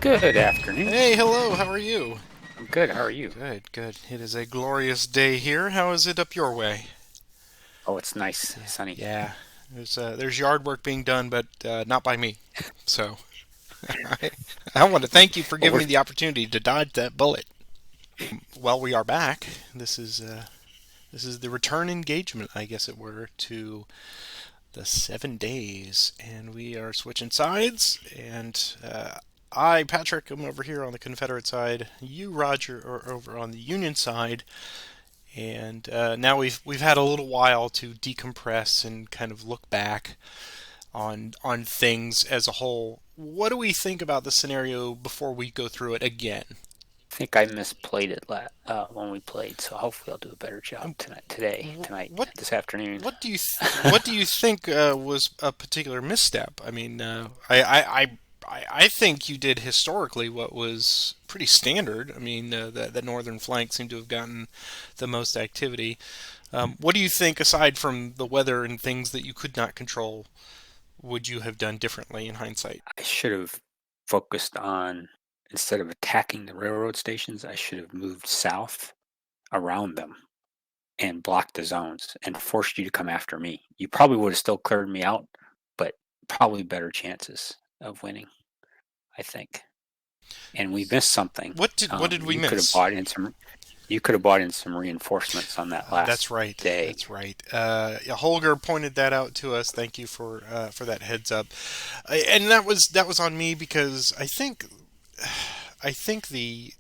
Good afternoon. Hey, hello, how are you? I'm good. How are you? Good, good. It is a glorious day here. How is it up your way? Oh, it's nice, Yeah, sunny. yeah. There's yard work being done, but not by me. So I, I want to thank you for Well, giving me the opportunity to dodge that bullet. Well, we are back. This is the return engagement, I guess it were, to the 7 days, and we are switching sides. And I, Patrick, am over here on the Confederate side. You, Roger, are over on the Union side. And now we've had a little while to decompress and kind of look back on things as a whole. What do we think about the scenario before we go through it again? I think I misplayed it when we played, so hopefully I'll do a better job Um, tonight, what this afternoon. what do you think was a particular misstep? I mean, I think you did historically what was pretty standard. I mean, the northern flank seemed to have gotten the most activity. What do you think, aside from the weather and things that you could not control, would you have done differently in hindsight? I should have focused on, instead of attacking the railroad stations, I should have moved south around them and blocked the zones and forced you to come after me. You probably would have still cleared me out, but probably better chances of winning, I think. And we missed something. What did we You could have miss? bought in some You could have bought in some reinforcements on that That's last right. day. That's right. Yeah, Holger pointed that out to us. Thank you for that heads up. And that was on me because I think the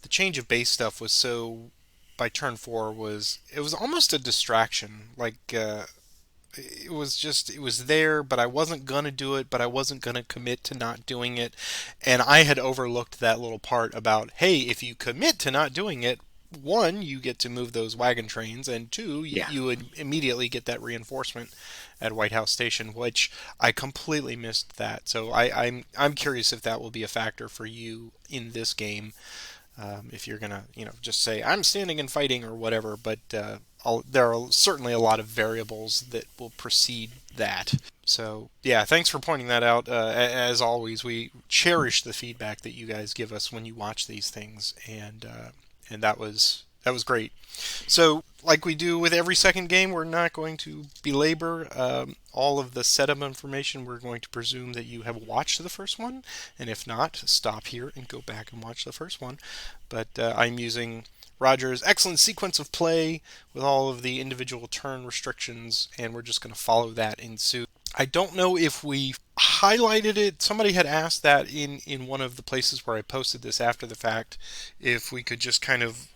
change of base stuff was so by turn four was it was almost a distraction. Like it was there, but I wasn't gonna do it, but I wasn't gonna commit to not doing it, and I had overlooked that little part about hey, if you commit to not doing it, one, you get to move those wagon trains, and two, Yeah. you would immediately get that reinforcement at White House Station, which I completely missed that. So I'm curious if that will be a factor for you in this game, if you're gonna just say I'm standing and fighting or whatever. But there are certainly a lot of variables that will precede that. So yeah, thanks for pointing that out. As always, we cherish the feedback that you guys give us when you watch these things, and that was great. So, like we do with every second game, we're not going to belabor all of the setup information. We're going to presume that you have watched the first one, and if not, stop here and go back and watch the first one. But I'm using Roger's excellent sequence of play with all of the individual turn restrictions, and we're just going to follow that in suit. I don't know if we highlighted it. Somebody had asked that in one of the places where I posted this after the fact, if we could just kind of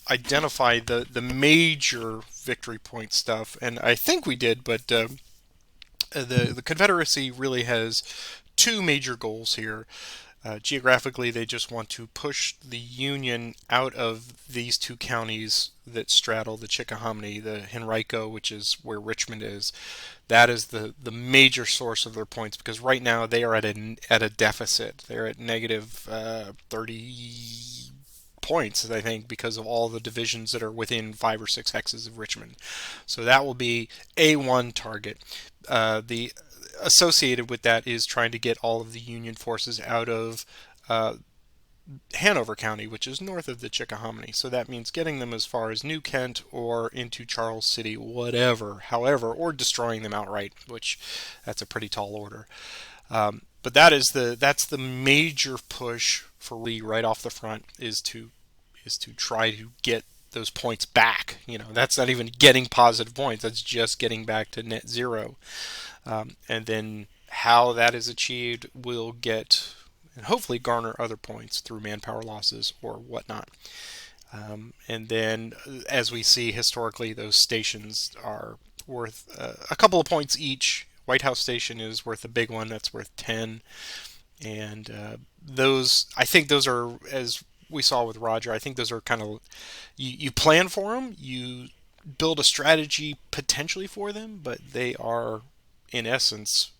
identify the major victory point stuff, and I think we did. But the Confederacy really has two major goals here. Geographically, they just want to push the Union out of these two counties that straddle the Chickahominy, the Henrico, which is where Richmond is. That is the major source of their points because right now they are at a deficit. They're at negative 30 points, I think, because of all the divisions that are within 5 or 6 hexes of Richmond. So that will be A1 target. The associated with that is trying to get all of the Union forces out of Hanover County, which is north of the Chickahominy. So that means getting them as far as New Kent or into Charles City, whatever, however, or destroying them outright, which that's a pretty tall order. But that's the major push for Lee right off the front is to try to get those points back. That's not even getting positive points. That's just getting back to net zero. And then how that is achieved will get and hopefully garner other points through manpower losses or whatnot. And then, as we see historically, those stations are worth a couple of points each. White House Station is worth a big one. That's worth 10. And I think those are, as we saw with Roger, I think those are kind of, you plan for them, you build a strategy potentially for them, but they are, in essence,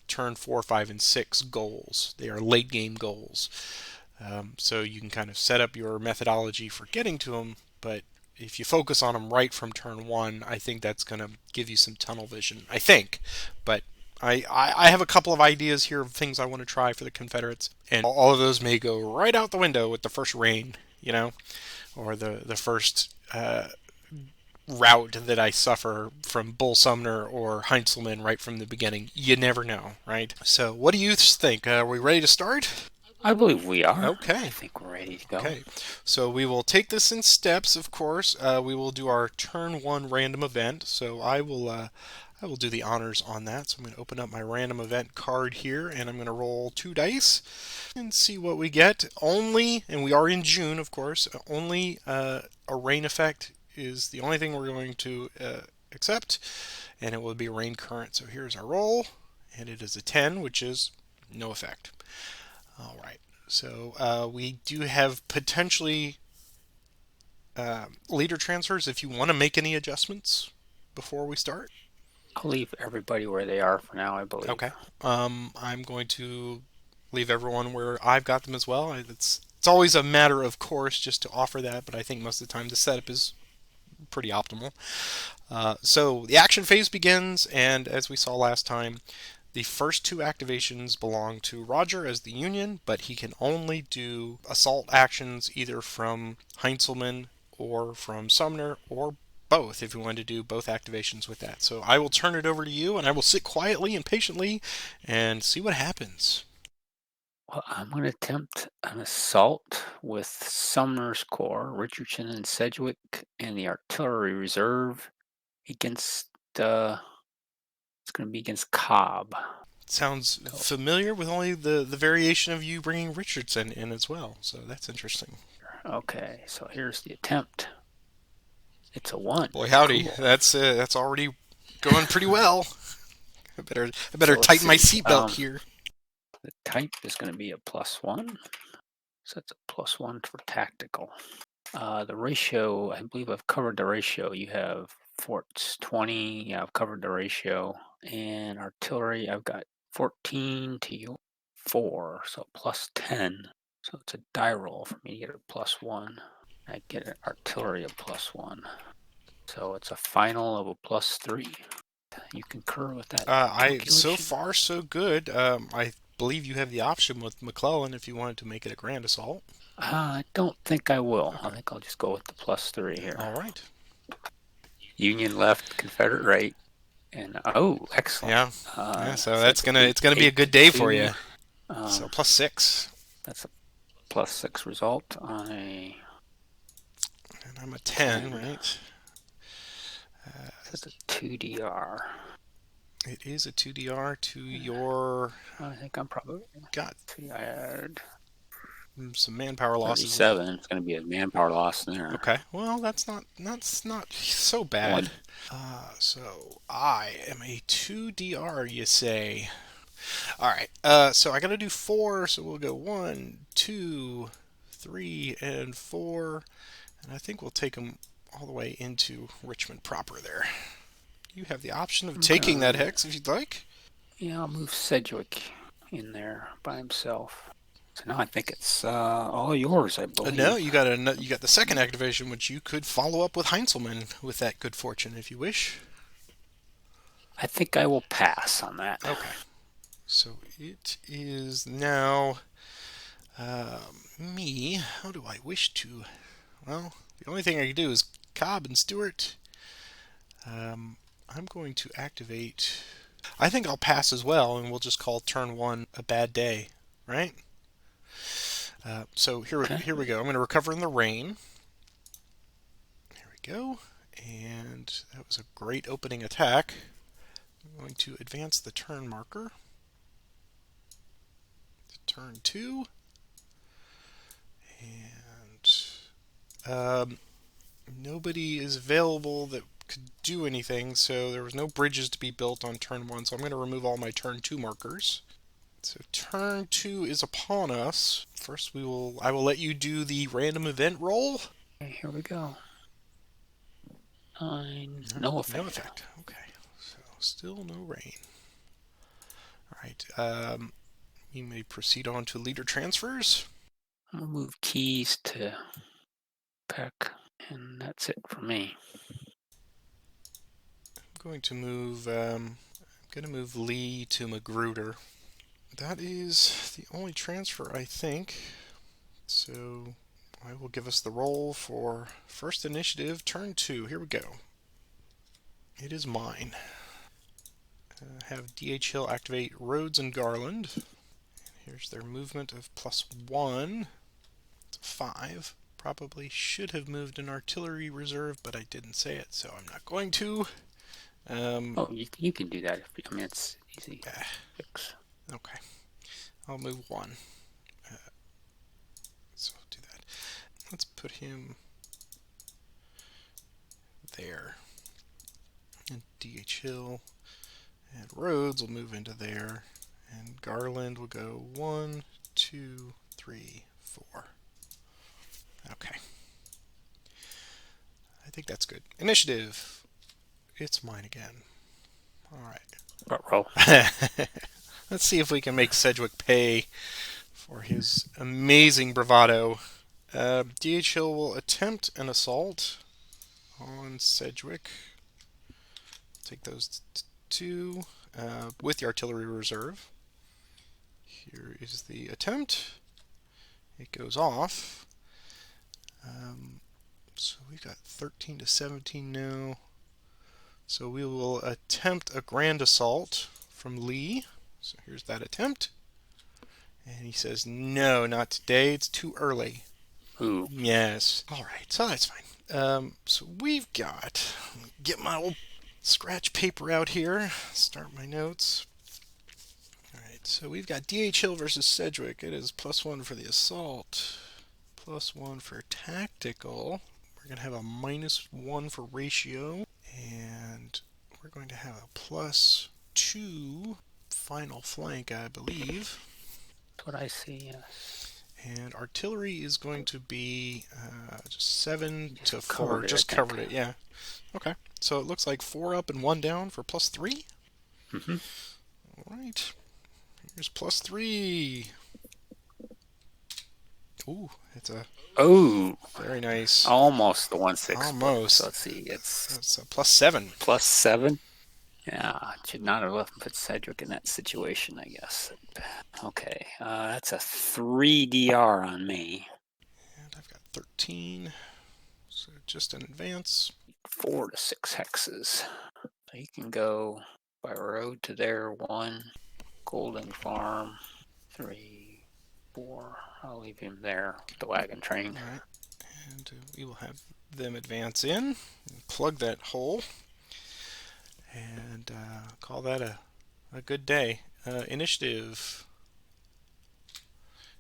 turn 4, 5, and 6 goals. They are late game goals. So you can kind of set up your methodology for getting to them, but if you focus on them right from turn one, I think that's going to give you some tunnel vision. I think, but I have a couple of ideas here of things I want to try for the Confederates, and all of those may go right out the window with the first rain, or the first route that I suffer from Bull Sumner or Heinzelman right from the beginning. You never know, right? So, what do you think? Are we ready to start? I believe we are. I Okay. think we're ready to go. Okay, so we will take this in steps. Of course, we will do our turn one random event. So I will do the honors on that. So I'm going to open up my random event card here, and I'm going to roll 2 dice and see what we get. Only, and we are in June, of course. Only a rain effect is the only thing we're going to accept, and it will be a rain current. So here's our roll, and it is a 10, which is no effect. All right. So we do have potentially leader transfers if you want to make any adjustments before we start. I'll leave everybody where they are for now, I believe. Okay. I'm going to leave everyone where I've got them as well. It's always a matter of course just to offer that, but I think most of the time the setup is pretty optimal. So the action phase begins, and as we saw last time, the first two activations belong to Roger as the Union, but he can only do assault actions either from Heinzelman or from Sumner or both if you want to do both activations with that. So I will turn it over to you, and I will sit quietly and patiently and see what happens. Well, I'm going to attempt an assault with Sumner's Corps, Richardson and Sedgwick, and the Artillery Reserve against, it's going to be against Cobb. Sounds So, familiar with only the variation of you bringing Richardson in as well. So that's interesting. okay, so here's the attempt. It's a 1. Boy, howdy. Cool. That's already going pretty well. I better So let's tighten my see. seatbelt here. The type is going to be a +1. So that's a +1 for tactical. The ratio, I believe I've covered the ratio. You have forts 20. Yeah, I've covered the ratio. And artillery, I've got 14 to 4, so +10. So it's a die roll for me to get a +1. I get an artillery a +1. So it's a final of a +3. You concur with that So calculation? far so good. I believe you have the option with Mcclellan if you wanted to make it a grand assault. I don't think I will. I Okay. think I'll just go with the +3 here. All right. Union left, Confederate right. And excellent. Yeah. Yeah. So So that's that's gonna eight, it's gonna be a eight good to day for two. you. So +6. That's a +6 result on a And I'm a 10, 10. right? So that's a 2 DR. It is a 2 DR to your. I think I'm probably Got I had some manpower losses. 37. It's going to be a manpower loss there. Okay. Well, that's not so bad. One. So I am a 2 DR, you say? All right. So I got to do 4. So we'll go 1, 2, 3, and 4, and I think we'll take them all the way into Richmond proper. There. You have the option of taking that hex if you'd like. Yeah, I'll move Sedgwick in there by himself. So now I think it's all yours, I believe. No, you got the second activation, which you could follow up with Heinzelman with that good fortune if you wish. I think I will pass on that. Okay. So it is now me. How do I wish to? Well, the only thing I can do is Cobb and Stewart. I'm going to activate. I think I'll pass as well, and we'll just call turn 1 a bad day, right? So here we go. I'm going to recover in the rain. Here we go. And that was a great opening attack. I'm going to advance the turn marker. Turn 2. And nobody is available that could do anything, so there was no bridges to be built on turn 1, so I'm going to remove all my turn 2 markers. So turn 2 is upon us. First I will let you do the random event roll. Okay, here we go. 9, no effect. No effect. Okay. So still no rain. Alright. You may proceed on to leader transfers. I'm going to move keys to Peck, and that's it for me. I'm going going to move Lee to Magruder. That is the only transfer, I think. So I will give us the roll for first initiative, turn 2. Here we go. It is mine. Have D.H. Hill activate Rhodes and Garland. Here's their movement of +1. It's a 5. Probably should have moved an artillery reserve, but I didn't say it, so I'm not going to. Oh, you can do that. I mean, it's easy fix. Okay. I'll move 1. So I'll do that. Let's put him there. And D.H. Hill and Rhodes will move into there. And Garland will go 1, 2, 3, 4. Okay. I think that's good. Initiative. It's mine again. Alright. Roll. Let's see if we can make Sedgwick pay for his amazing bravado. D.H. Hill will attempt an assault on Sedgwick. Take those 2 with the artillery reserve. Here is the attempt. It goes off. So we've got 13 to 17 now. So we will attempt a grand assault from Lee. So here's that attempt. And he says, no, not today. It's too early. Ooh. Yes. All right, so that's fine. So we've got, get my old scratch paper out here, start my notes. All right, so we've got D.H. Hill versus Sedgwick. It is +1 for the assault, +1 for tactical. We're going to have a -1 for ratio, and we're going to have a +2 final flank, I believe. That's what I see, yes. And artillery is going to be just 7 to 4. Covered it, just covered it, yeah. Okay, so it looks like 4 up and 1 down for +3. Mm-hmm. All right, here's +3. Ooh, it's a very nice. Almost the 1/6. Almost. So let's see, it's a +7. +7. Yeah, should not have left put Cedric in that situation, I guess. Okay, that's a 3 DR on me. And I've got 13, so just an advance. 4 to 6 hexes. So you can go by road to there. 1, Golden Farm. 3, 4. I'll leave him there with the wagon train. All right, and we will have them advance in, and plug that hole, and call that a good day. Initiative.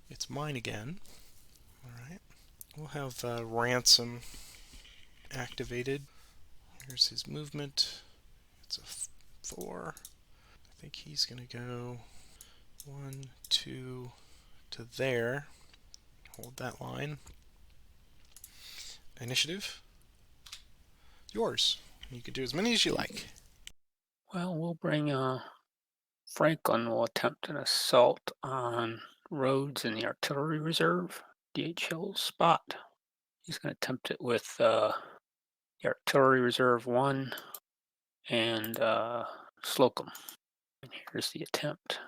It's mine again. All right, we'll have Ransom activated. Here's his movement. It's a 4. I think he's going to go 1, 2 to there. Hold that line. Initiative. Yours. You can do as many as you like. Well, we'll bring Franklin will attempt an assault on Rhodes in the artillery reserve, D.H. Hill's spot. He's going to attempt it with the artillery reserve 1 and Slocum. And here's the attempt.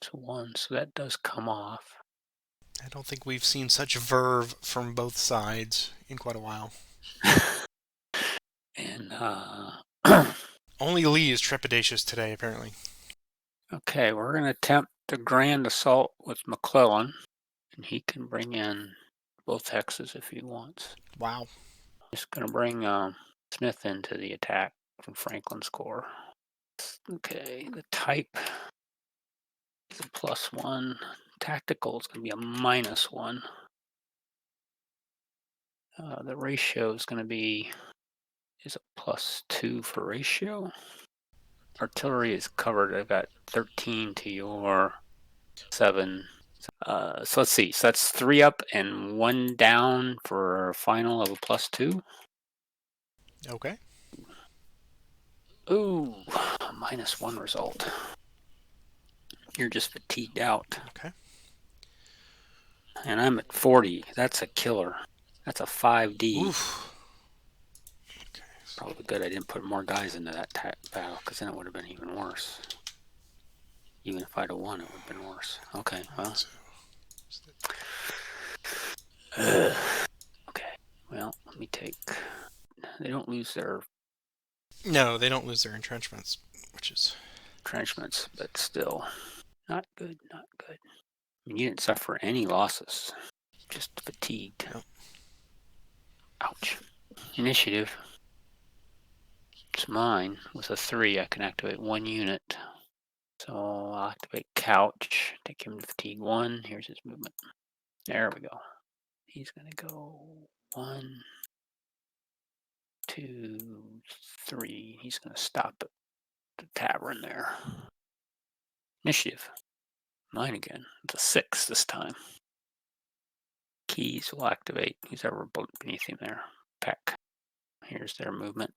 It's a 1, so that does come off. I don't think we've seen such verve from both sides in quite a while. And only Lee is trepidatious today, apparently. Okay, we're going to attempt the grand assault with Mcclellan, and he can bring in both hexes if he wants. Wow. Just going to bring Smith into the attack from Franklin's Corps. Okay, the type is a +1. Tactical is going to be a -1. The ratio is going to be a +2 for ratio. Artillery is covered. I've got 13 to your 7. So let's see. So that's 3 up and 1 down for a final of a +2. Okay. Ooh, -1 result. You're just fatigued out. Okay. And I'm at 40. That's a killer. That's a 5D. Oof. Okay, Probably good I didn't put more guys into that battle, because then it would have been even worse. Even if I'd have won, it would have been worse. Okay, well. Okay, well, let me take... They don't lose their... No, they don't lose their entrenchments, which is... entrenchments, but still, not good, not good. I mean, you didn't suffer any losses, just fatigued. Yep. Ouch. Initiative. It's mine. With a 3, I can activate 1 unit. So I'll activate Couch, take him to fatigue 1. Here's his movement. There we go. He's going to go 1, 2, 3. He's going to stop at the tavern there. Initiative. Mine again. It's a 6 this time. Keys will activate. Who's ever beneath him there. Peck. Here's their movement.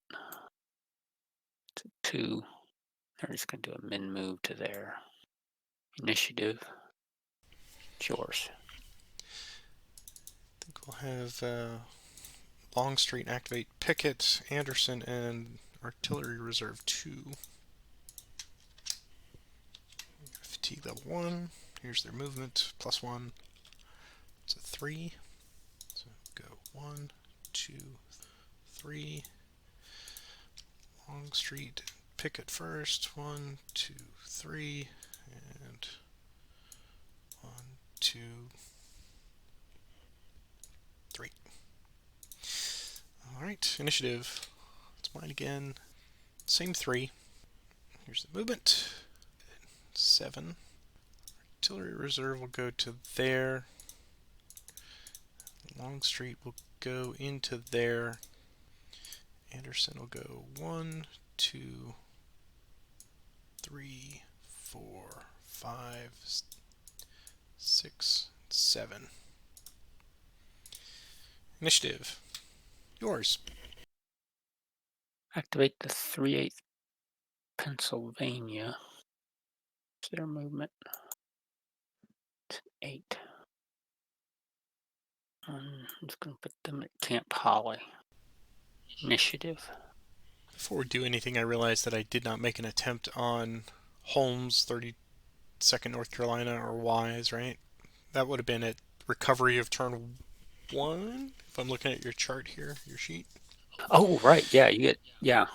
It's a 2. They're just going to do a min move to their initiative. It's yours. I think we'll have Longstreet activate Pickett, Anderson, and Artillery Reserve 2. Fatigue level 1. Here's their movement, +1. It's a 3. So go 1, 2, 3. Longstreet, Pickett first. 1, 2, 3. And 1, 2, 3. Alright, initiative. It's mine again. Same 3. Here's the movement. 7. Artillery Reserve will go to there. Longstreet will go into there. Anderson will go 1, 2, 3, 4, 5, 6, 7. Initiative. Yours. Activate the 3/8 Pennsylvania. It's their movement. It's 8. I'm just going to put them at Camp Holly. Initiative. Before we do anything, I realized that I did not make an attempt on Holmes, 32nd North Carolina, or Wise, right? That would have been at recovery of turn 1, if I'm looking at your chart here, your sheet. Oh, right. Yeah, you get, yeah.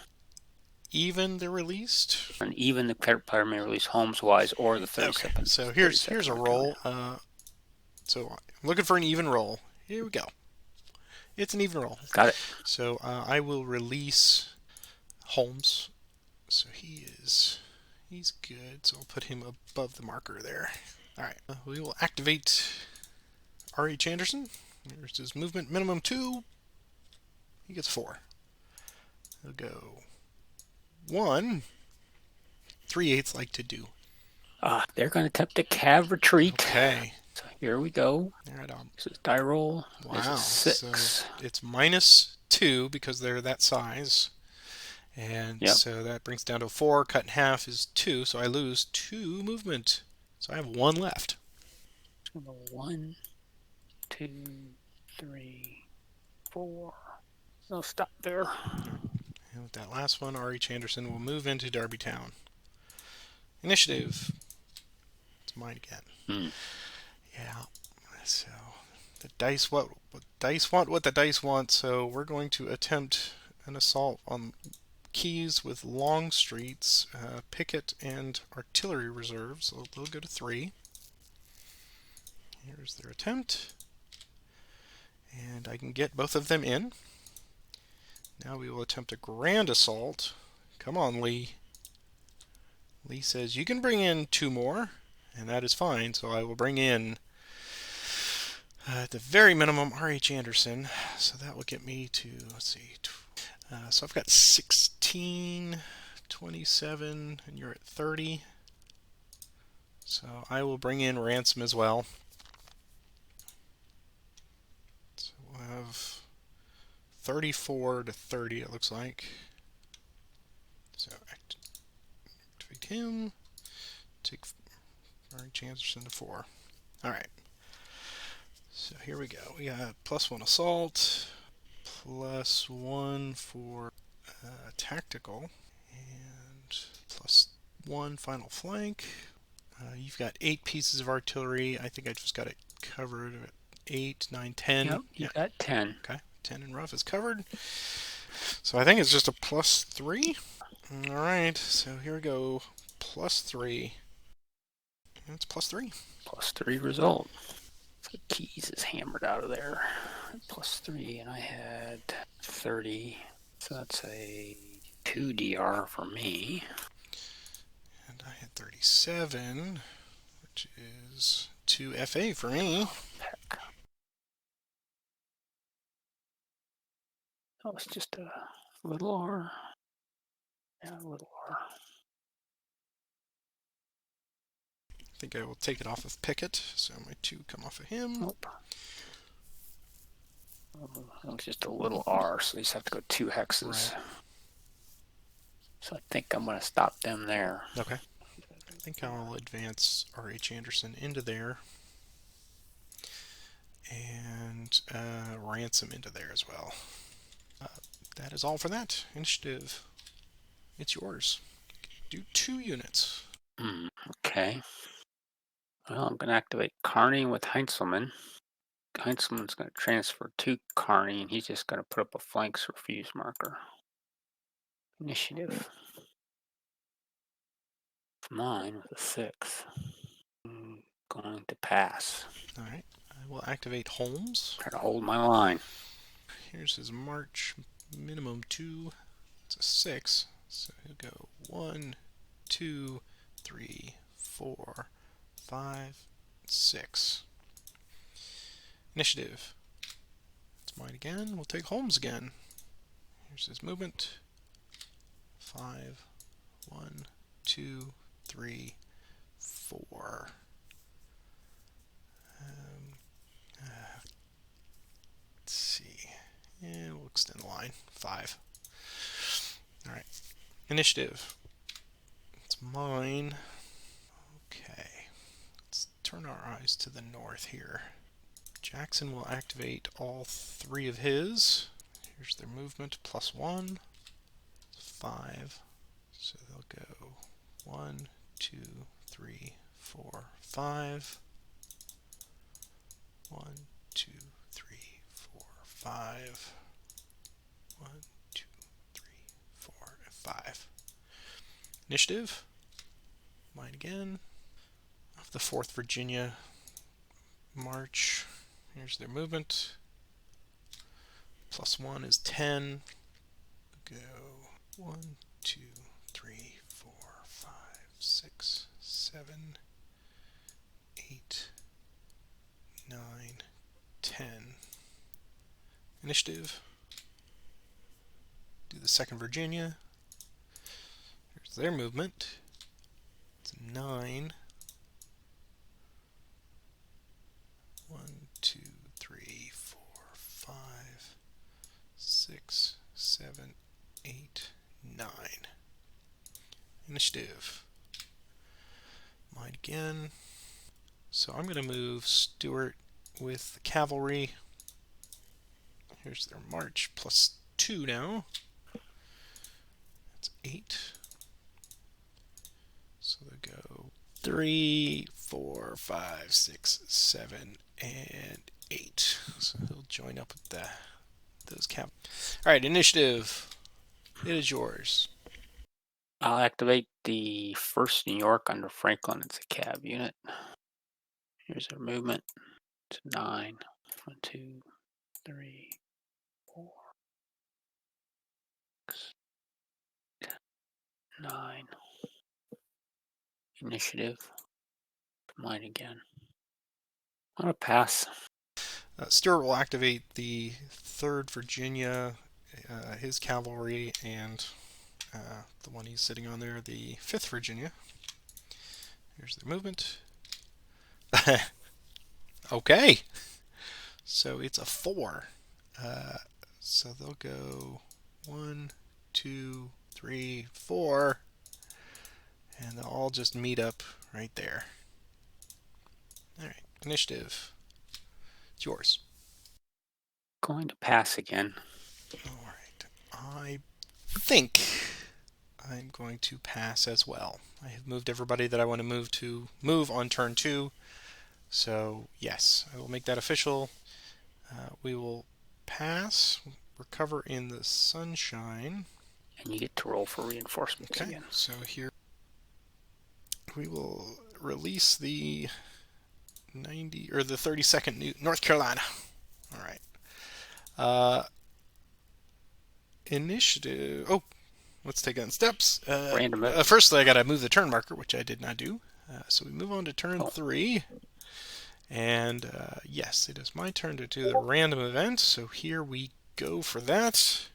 Even the released? And even the player may release Holmes, Wise, or the 32nd. Okay, so here's a roll. So I'm looking for an even roll. Here we go. It's an even roll. Got it. So I will release Holmes. So he's good. So I'll put him above the marker there. All right. We will activate R.H. Anderson. There's his movement. Minimum 2. He gets 4. He'll go 1. 3/8 like to do. They're going to attempt a Cav retreat. Okay. So here we go. Right on. This is die roll. Wow. This is 6. So it's -2 because they're that size. And yep. So that brings down to 4. Cut in half is 2. So I lose 2 movement. So I have 1 left. 1, 2, 3, 4. No, stop there. And with that last one, R.H. Anderson will move into Darbytown. Initiative. It's mine again. Yeah. So the dice want what the dice want. So we're going to attempt an assault on Keys with Longstreet's Pickett and Artillery Reserves. So they'll go to 3. Here's their attempt. And I can get both of them in. Now we will attempt a grand assault. Come on, Lee. Lee says you can bring in 2 more, and that is fine. So I will bring in, at the very minimum, R.H. Anderson. So that will get me to, let's see. So I've got 16, 27, and you're at 30. So I will bring in Ransom as well. So we'll have 34 to 30, it looks like. So activate him. Take R.H. Anderson to 4. Alright. So here we go. We got +1 assault, +1 for tactical, and +1 final flank. You've got 8 pieces of artillery. I think I just got it covered at 8, 9, 10. Yep, you got 10. Okay, 10 in rough is covered. So I think it's just a +3. All right, so here we go. +3. It's +3. +3 result. So keys is hammered out of there. +3, and I had 30. So that's a 2 DR for me. And I had 37, which is 2 FA for me. Heck. That was just a little R. Yeah, a little R. I think I will take it off of Pickett, so my 2 come off of him. Nope. That was just a little R, so you just have to go 2 hexes. Right. So I think I'm going to stop them there. Okay. I think I'll advance R.H. Anderson into there. And Ransom into there as well. That is all for that. Initiative. It's yours. Do 2 units. Okay. Well, I'm going to activate Carney with Heinzelman. Heinzelman's going to transfer to Carney, and he's just going to put up a flanks refuse marker. Initiative. Mine with a 6. Going to pass. All right. I will activate Holmes. Try to hold my line. Here's his march. Minimum 2. It's a 6. So he'll go 1, 2, 3, 4, 5, 6. Initiative. It's mine again. We'll take Holmes again. Here's his movement. 5, 1, 2, 3, 4. Let's see. And we'll extend the line. 5. Alright. Initiative. It's mine. Okay. Let's turn our eyes to the north here. Jackson will activate all 3 of his. Here's their movement. +1. 5. So they'll go 1, 2, 3, 4, 5. 1, 2, 3, 4, 5. 1, 2, 3, 4, and 5. Initiative. Mine again. Of the 4th Virginia march. Here's their movement. +1 is 10. Go 1, 2, 3, 4, 5, 6, 7, 8, 9, 10. Initiative. Do the 2nd Virginia. Here's their movement. It's 9. 1, 2, 3, 4, 5, 6, 7, 8, 9. Initiative. Mine again. So I'm going to move Stuart with the cavalry. Here's their march. +2 now. That's 8. So they go 3, 4, 5, 6, 7, and 8. So he'll join up with those cav. All right, initiative. It is yours. I'll activate the 1st New York under Franklin. It's a Cav unit. Here's our movement. It's 9. 1, 2, 3, 4, 6, 9. Initiative. Mine again. I'm going to pass. Stuart will activate the 3rd Virginia, his cavalry, and the one he's sitting on there, the 5th Virginia. Here's their movement. Okay. So it's a 4. So they'll go 1, 2, 3, 4. And they'll all just meet up right there. Alright, initiative. It's yours. Going to pass again. Alright. I think I'm going to pass as well. I have moved everybody that I want to move on turn 2. So, yes, I will make that official. We will pass, recover in the sunshine. And you get to roll for reinforcements Okay, again. so here we will release the 90 or the 32nd North Carolina. All right. Initiative. Oh, let's take it in steps. Random. Firstly, I got to move the turn marker, which I did not do. So we move on to turn 3. And yes, it is my turn to do the random event. So here we go for that.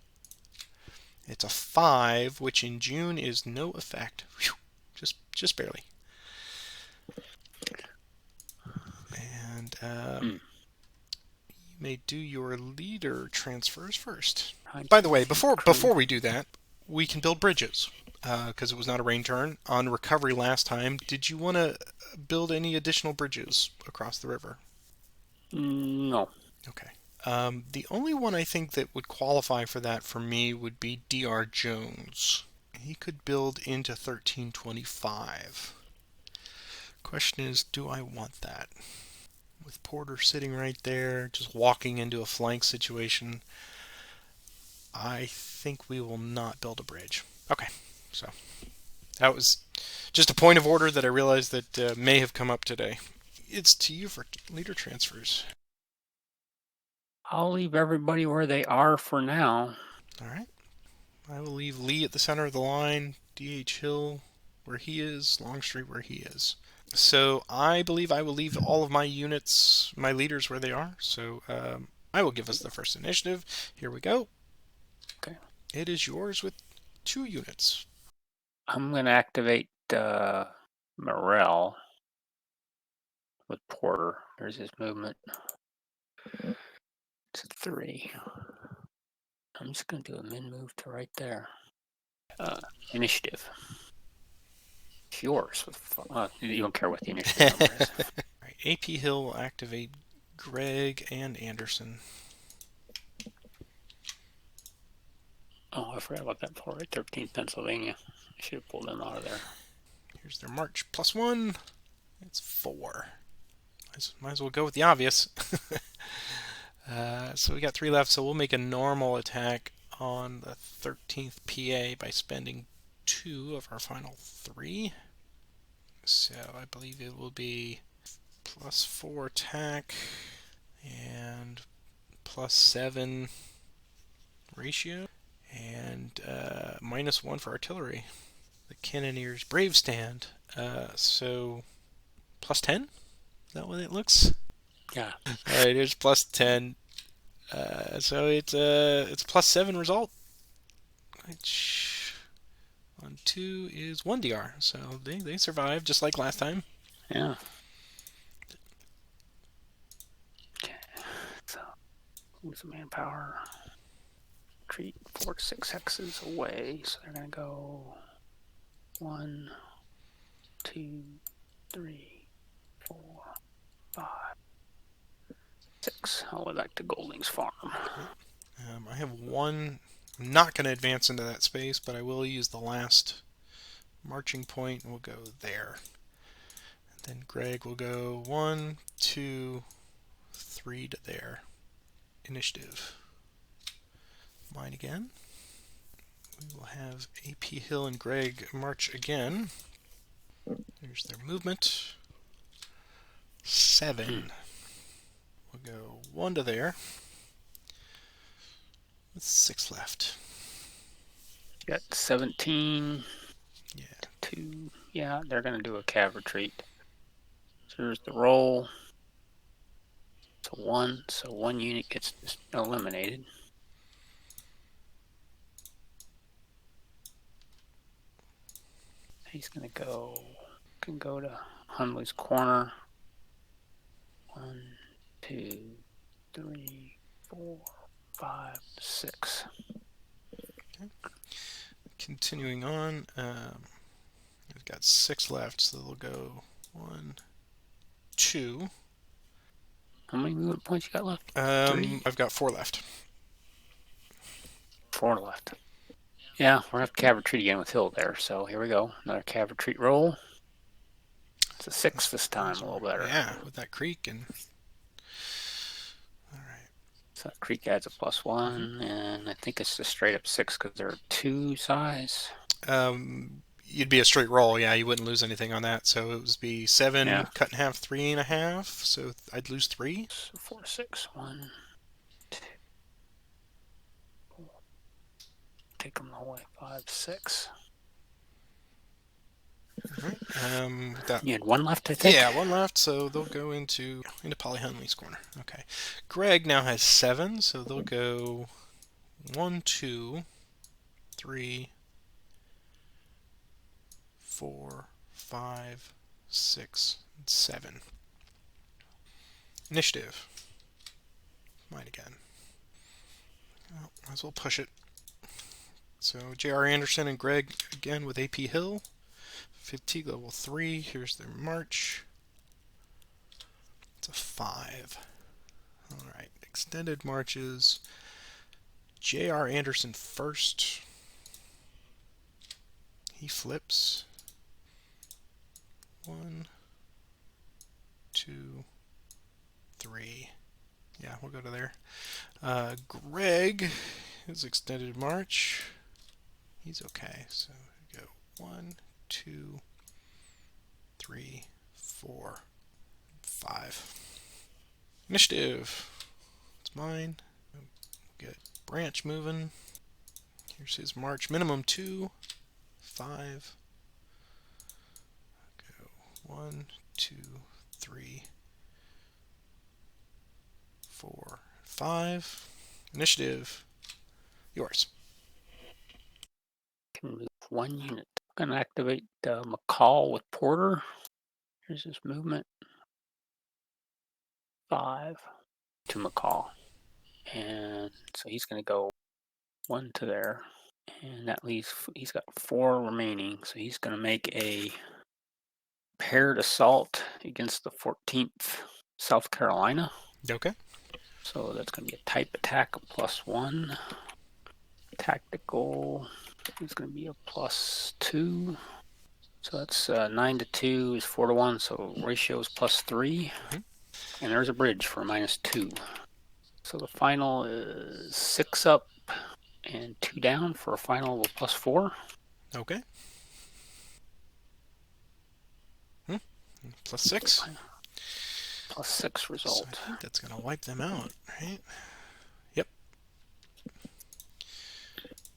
It's a 5, which in June is no effect. Whew. Just barely. And you may do your leader transfers first. By the way, before we do that, we can build bridges because it was not a rain turn on recovery last time. Did you want to build any additional bridges across the river? No. Okay. The only one I think that would qualify for that for me would be Dr. Jones. He could build into 1325. Question is, do I want that? With Porter sitting right there, just walking into a flank situation, I think we will not build a bridge. Okay, so that was just a point of order that I realized that may have come up today. It's to you for leader transfers. I'll leave everybody where they are for now. All right. I will leave Lee at the center of the line, D.H. Hill where he is, Longstreet where he is. So I believe I will leave all of my units, my leaders where they are. So I will give us the first initiative. Here we go. Okay. It is yours with 2 units. I'm going to activate Morel with Porter. There's his movement. It's a 3. I'm just going to do a min move to right there. Initiative. It's yours. You don't care what the initiative number is. All right, AP Hill will activate Greg and Anderson. Oh, I forgot about that before. Right, 13th Pennsylvania. I should have pulled them out of there. Here's their march +1. It's 4. Might as well go with the obvious. So we got 3 left, so we'll make a normal attack on the 13th PA by spending 2 of our final 3. So I believe it will be +4 attack and +7 ratio and -1 for artillery. The cannoneers brave stand. So +10. Is that what it looks? Yeah. All right, here's +10. So it's +7 result, which on 2 is 1 DR. So they survive just like last time. Yeah. Okay. So who's the manpower? Retreat 4 to 6 hexes away. So they're going to go 1, 2, 3, 4, 5, 6. I'll go back to Golding's farm. I have 1. I'm not going to advance into that space, but I will use the last marching point, and we'll go there. And then Greg will go 1, 2, 3 to there. Initiative. Mine again. We will have AP Hill and Greg march again. There's their movement. 7. We'll go 1 to there. With 6 left. Got 17. Yeah. 2. Yeah, they're going to do a cav retreat. So there's the roll. So 1. So 1 unit gets eliminated. He's going to go to Hundley's corner. 1, 2, 3, 4, 5, 6. Okay. Continuing on, we've got 6 left, so they'll go 1, 2. How many movement points you got left? 3. I've got 4 left. 4 left. Yeah, we're gonna have to cav retreat again with Hill there. So here we go. Another cav retreat roll. It's a 6 this time, a little better. Yeah, with that creek and. All right. So creek adds a +1, and I think it's just straight up 6 because they're 2 size. You'd be a straight roll. Yeah, you wouldn't lose anything on that. So it would be 7 Yeah. cut in half, 3.5. So I'd lose 3. So 4, 6, 1, 2. Take them the whole way. 5, 6. All right. That. You had 1 left, I think. Yeah, 1 left. So they'll go into Polly Huntley's corner. Okay. Greg now has 7, so they'll go 1, 2, 3, 4, 5, 6, 7. Initiative. Mine again. Well, might as well push it. So J.R. Anderson and Greg again with AP Hill. Fatigue level 3. Here's their march. It's a 5. Alright. Extended marches. J.R. Anderson first. He flips. 1, 2, 3. Yeah, we'll go to there. Greg, his extended march. He's okay. So we go 1, 2, 3, 4, 5. Initiative. It's mine. Get branch moving. Here's his march. Minimum 2, 5. Go 1, 2, 3, 4, 5. Initiative. Yours. Can move 1 unit. I'm gonna activate McCall with Porter. Here's his movement. 5 to McCall. And so he's gonna go 1 to there. And that leaves, he's got 4 remaining. So he's gonna make a paired assault against the 14th South Carolina. Okay. So that's going to be a type attack of +1. Tactical is going to be a +2. So that's 9 to 2 is 4 to 1. So ratio is +3. And there's a bridge for -2. So the final is 6 up and 2 down for a final of +4. Okay. +6. +6 result. So I think that's going to wipe them out, right? Yep.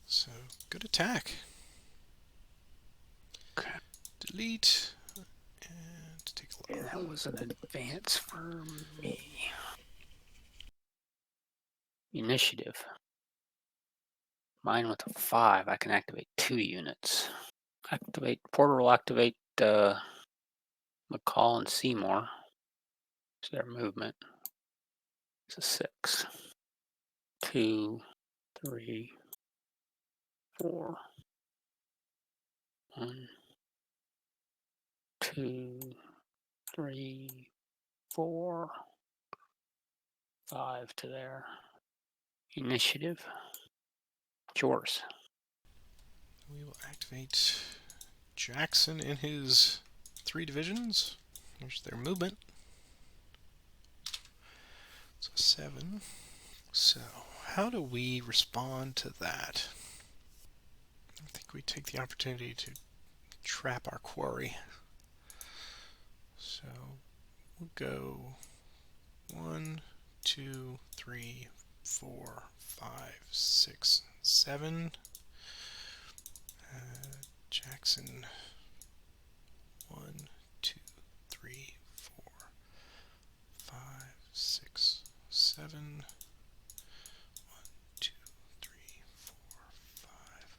So, good attack. Okay. Delete. And take a look. And that was an advance for me. Initiative. Mine with a 5, I can activate 2 units. Porter will activate McCall and Seymour. It's their movement. It's a 6. 2, 3, 4. 1, 2, 3, 4, 5 to there. Initiative. Yours. We will activate Jackson in his 3 divisions. Here's their movement. So 7. So, how do we respond to that? I think we take the opportunity to trap our quarry. So, we'll go 1, 2, 3, 4, 5, 6, 7. Jackson 1, 2, 3, 4, 5, 6, 7. 1, 2, 3, 4, 5,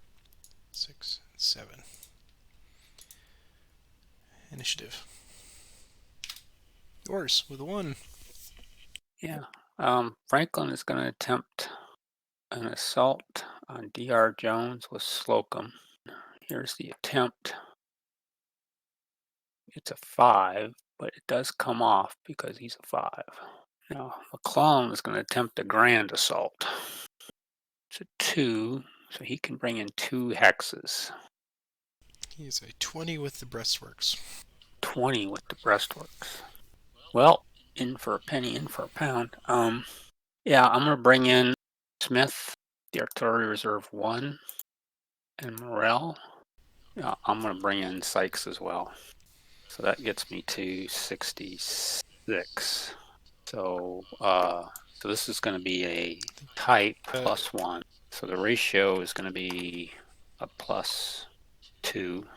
6, 7. Initiative. Yours with a 1. Yeah. Franklin is going to attempt an assault on D.R. Jones with Slocum. Here's the attempt. It's a 5, but it does come off because he's a 5. Now, Mcclellan is going to attempt a grand assault. It's a 2, So he can bring in 2 hexes. He is a 20 with the breastworks. 20 with the breastworks. Well, in for a penny, in for a pound. Yeah, I'm gonna bring in Smith, the artillery reserve 1, and Morel. Yeah, I'm gonna bring in Sykes as well. So that gets me to 66. So so this is gonna be a type +1. So the ratio is gonna be a +2.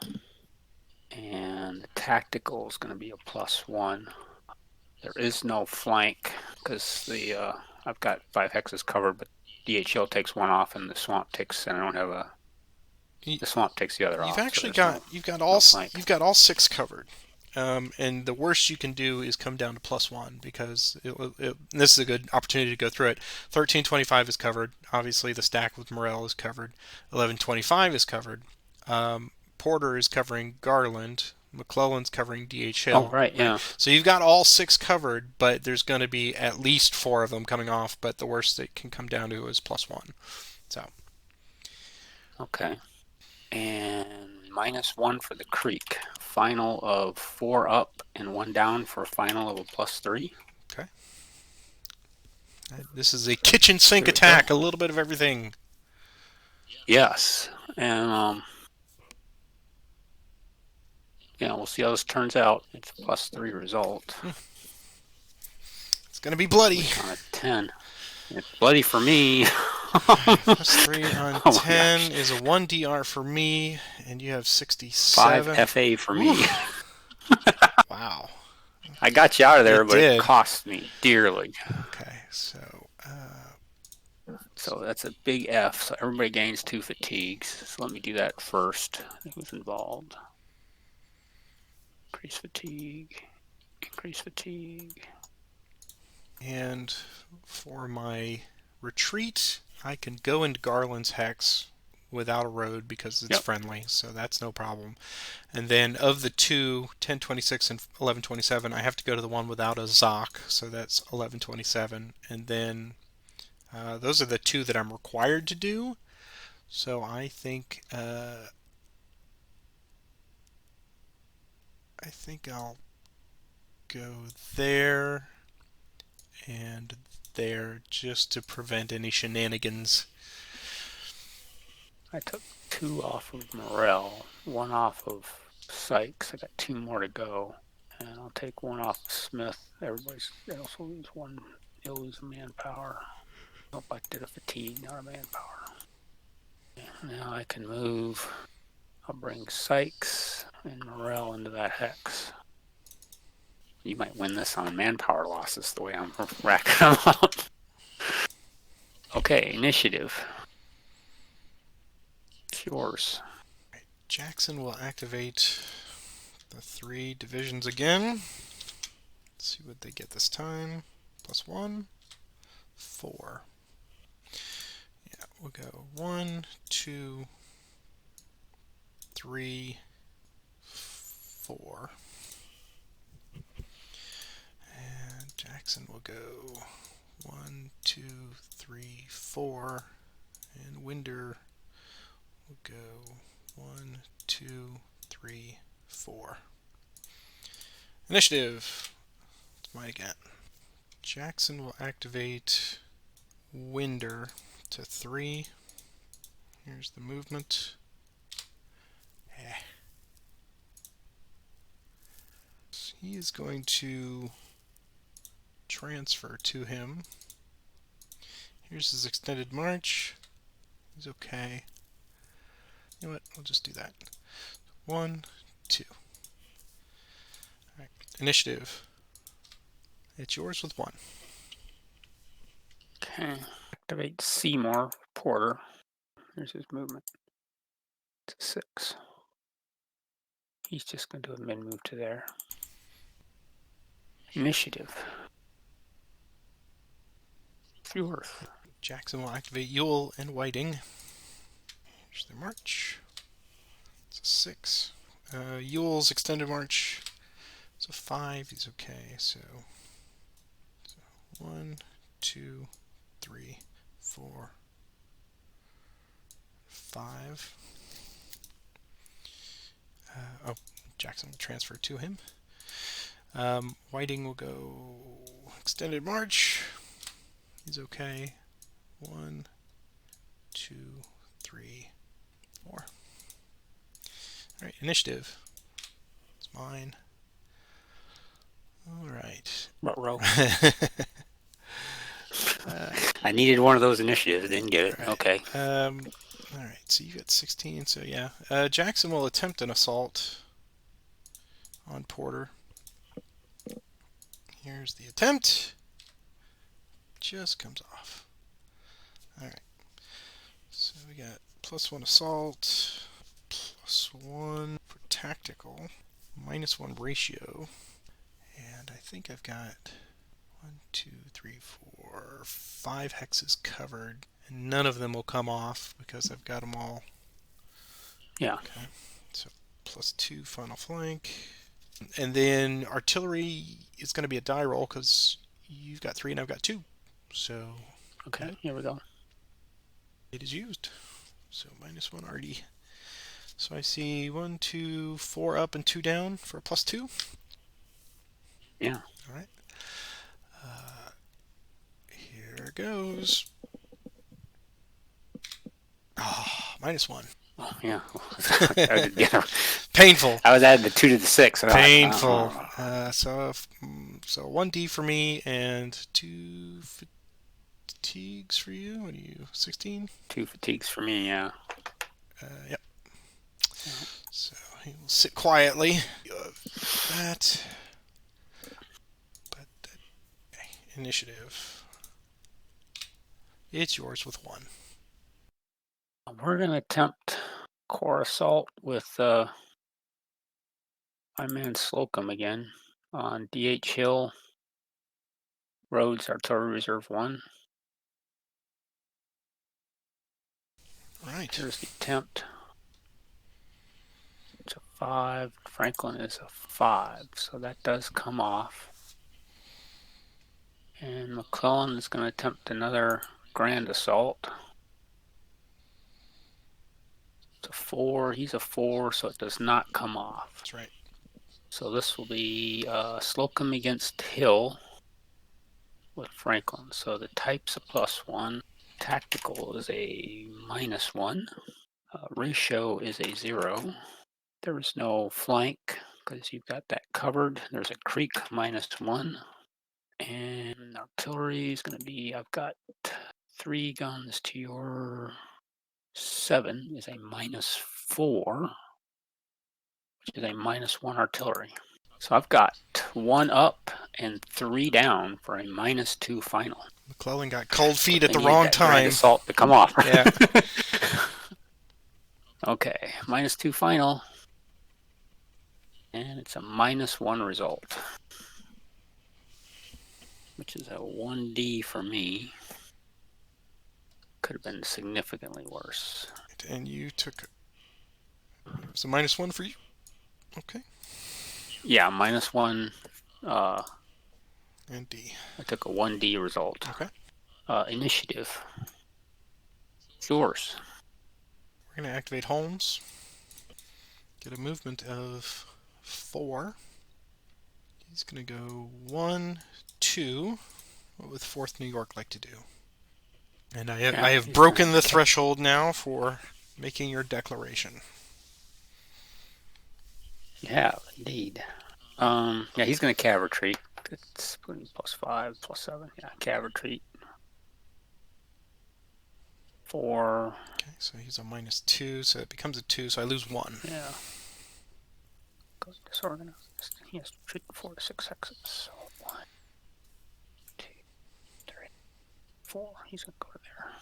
And the tactical is gonna be a +1. There is no flank because I've got 5 hexes covered, but DHL takes 1 off, and the swamp takes, and I don't have a. The swamp takes the other You've off, so actually there's got no flank. you've got all 6 covered. And the worst you can do is come down to +1 because this is a good opportunity to go through it. 1325 is covered. Obviously, the stack with Morel is covered. 1125 is covered. Porter is covering Garland. Mcclellan's covering Oh, DHL. right, yeah. So you've got all 6 covered, but there's going to be at least 4 of them coming off. But the worst it can come down to is +1. So. Okay. And -1 for the creek. Final of 4 up and 1 down for a final of a +3. Okay. This is a kitchen sink attack. A little bit of everything. Yes, and yeah, we'll see how this turns out. It's a +3 result. It's gonna be bloody. On a 10. It's bloody for me. +3 on Oh 10 is a 1 DR for me, and you have 67. 5 FA for me. Wow. I got you out of there, but did. it cost me dearly. Okay, so So that's a big F. So everybody gains 2 fatigues. So let me do that first. Who's involved? Increase fatigue. Increase fatigue. and for my retreat, I can go into Garland's hex without a road because it's friendly, so that's no problem. And then of the 2, 1026 and 1127, I have to go to the one without a Zoc, so that's 1127. And then those are the 2 that I'm required to do. So I think I'll go there and there just to prevent any shenanigans. I took 2 off of Morel, 1 off of Sykes. I got 2 more to go. And I'll take 1 off of Smith. Everybody else will lose 1. You'll lose a manpower. Nope, I did a fatigue, not a manpower. Now I can move. I'll bring Sykes and Morel into that hex. You might win this on manpower losses the way I'm racking them up. Okay, initiative. It's yours. Jackson will activate the 3 divisions again. Let's see what they get this time. +1, 4. Yeah, we'll go 1, 2, 3, 4. And Jackson will go 1, 2, 3, 4. And Winder will go 1, 2, 3, 4. Initiative. It's mine again. Jackson will activate Winder to 3. Here's the movement. He is going to transfer to him. Here's his extended march. He's okay. You know what? We'll just do that. 1, 2. Alright. Initiative. It's yours with 1. Okay. Activate Seymour Porter. Here's his movement. It's a 6. He's just going to do a mid move to there. Initiative. It's yours. Jackson will activate Yule and Whiting. Here's their march. It's a 6. Yule's extended march. It's a 5. He's okay. So 1, 2, 3, 4, 5. Oh, Jackson will transfer to him. Whiting will go extended march. He's okay. 1, 2, 3, 4. Alright, initiative. It's mine. Alright. What row? I needed one of those initiatives. Didn't get it. Right. Okay. Alright, so you got 16, so yeah. Jackson will attempt an assault on Porter. Here's the attempt. Just comes off. Alright. So we got +1 assault, +1 for tactical, -1 ratio, and I think I've got 1, 2, 3, 4, 5 hexes covered, and none of them will come off because I've got them all. Yeah. Okay. So +2 final flank. And then artillery is going to be a die roll because you've got 3 and I've got 2. So okay, here we go. It is used. So -1 arty. So I see 1, 2, 4 up and 2 down for a +2. Yeah. All right. Here goes. -1. Oh, yeah. Painful. I was adding the 2 to the 6. Painful. So 1d for me and 2 fatigues for you. What are you? 16. 2 fatigues for me. Yeah. Yep. So he will sit quietly. That. But okay. Initiative. It's yours with 1. We're gonna attempt core assault with my man Slocum again on DH Hill. Roads Artillery Reserve 1. Right. Here's the attempt. It's a 5. Franklin is a 5, so that does come off. And Mcclellan is going to attempt another grand assault. It's a 4. He's a 4, so it does not come off. That's right. So this will be Slocum against Hill with Franklin. So the type's a +1. Tactical is a -1. Ratio is a 0. There is no flank because you've got that covered. There's a creek -1. And artillery is going to be, I've got 3 guns to your 7 is a -4, which is a -1 artillery. So I've got 1 up and 3 down for a -2 final. Mcclellan got cold feet at the Need wrong that grand time. assault to come off. Yeah. Okay, -2 final. And it's a -1 result, which is a 1D for me. Could have been significantly worse. And you took. It was a -1 for you? Okay. Yeah, -1. And D. I took a 1D result. Okay. Initiative. It's yours. We're going to activate Holmes. Get a movement of 4. He's going to go 1, 2. What would 4th New York like to do? And I have broken the threshold now for making your declaration. You have, indeed. Yeah, he's going to cav retreat. It's putting +5, +7. Yeah, cav retreat. 4. Okay, so he's a -2, so it becomes a 2, so I lose 1. Yeah. Goes disorganized. He has to retreat 4 to 6 hexes. So 1, 2, 3, 4. He's going to go to there.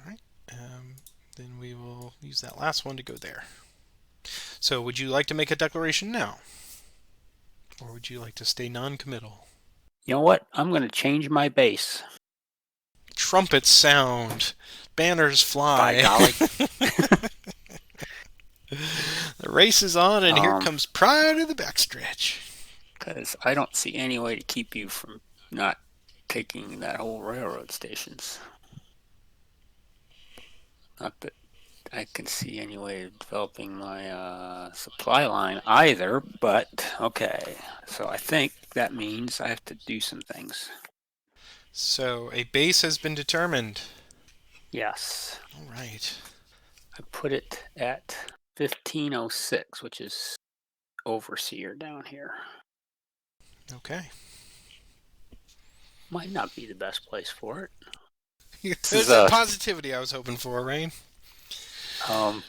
Alright. Then we will use that last one to go there. So would you like to make a declaration now? Or would you like to stay non-committal? You know what? I'm going to change my base. Trumpets sound. Banners fly. By golly. The race is on, and here comes Pride of the backstretch. Because I don't see any way to keep you from not taking that whole railroad stations. Not that I can see any way of developing my supply line either, but okay. So I think that means I have to do some things. So a base has been determined. Yes. All right. I put it at 1506, which is overseer down here. Okay. Might not be the best place for it. This is There's that positivity I was hoping for, right? I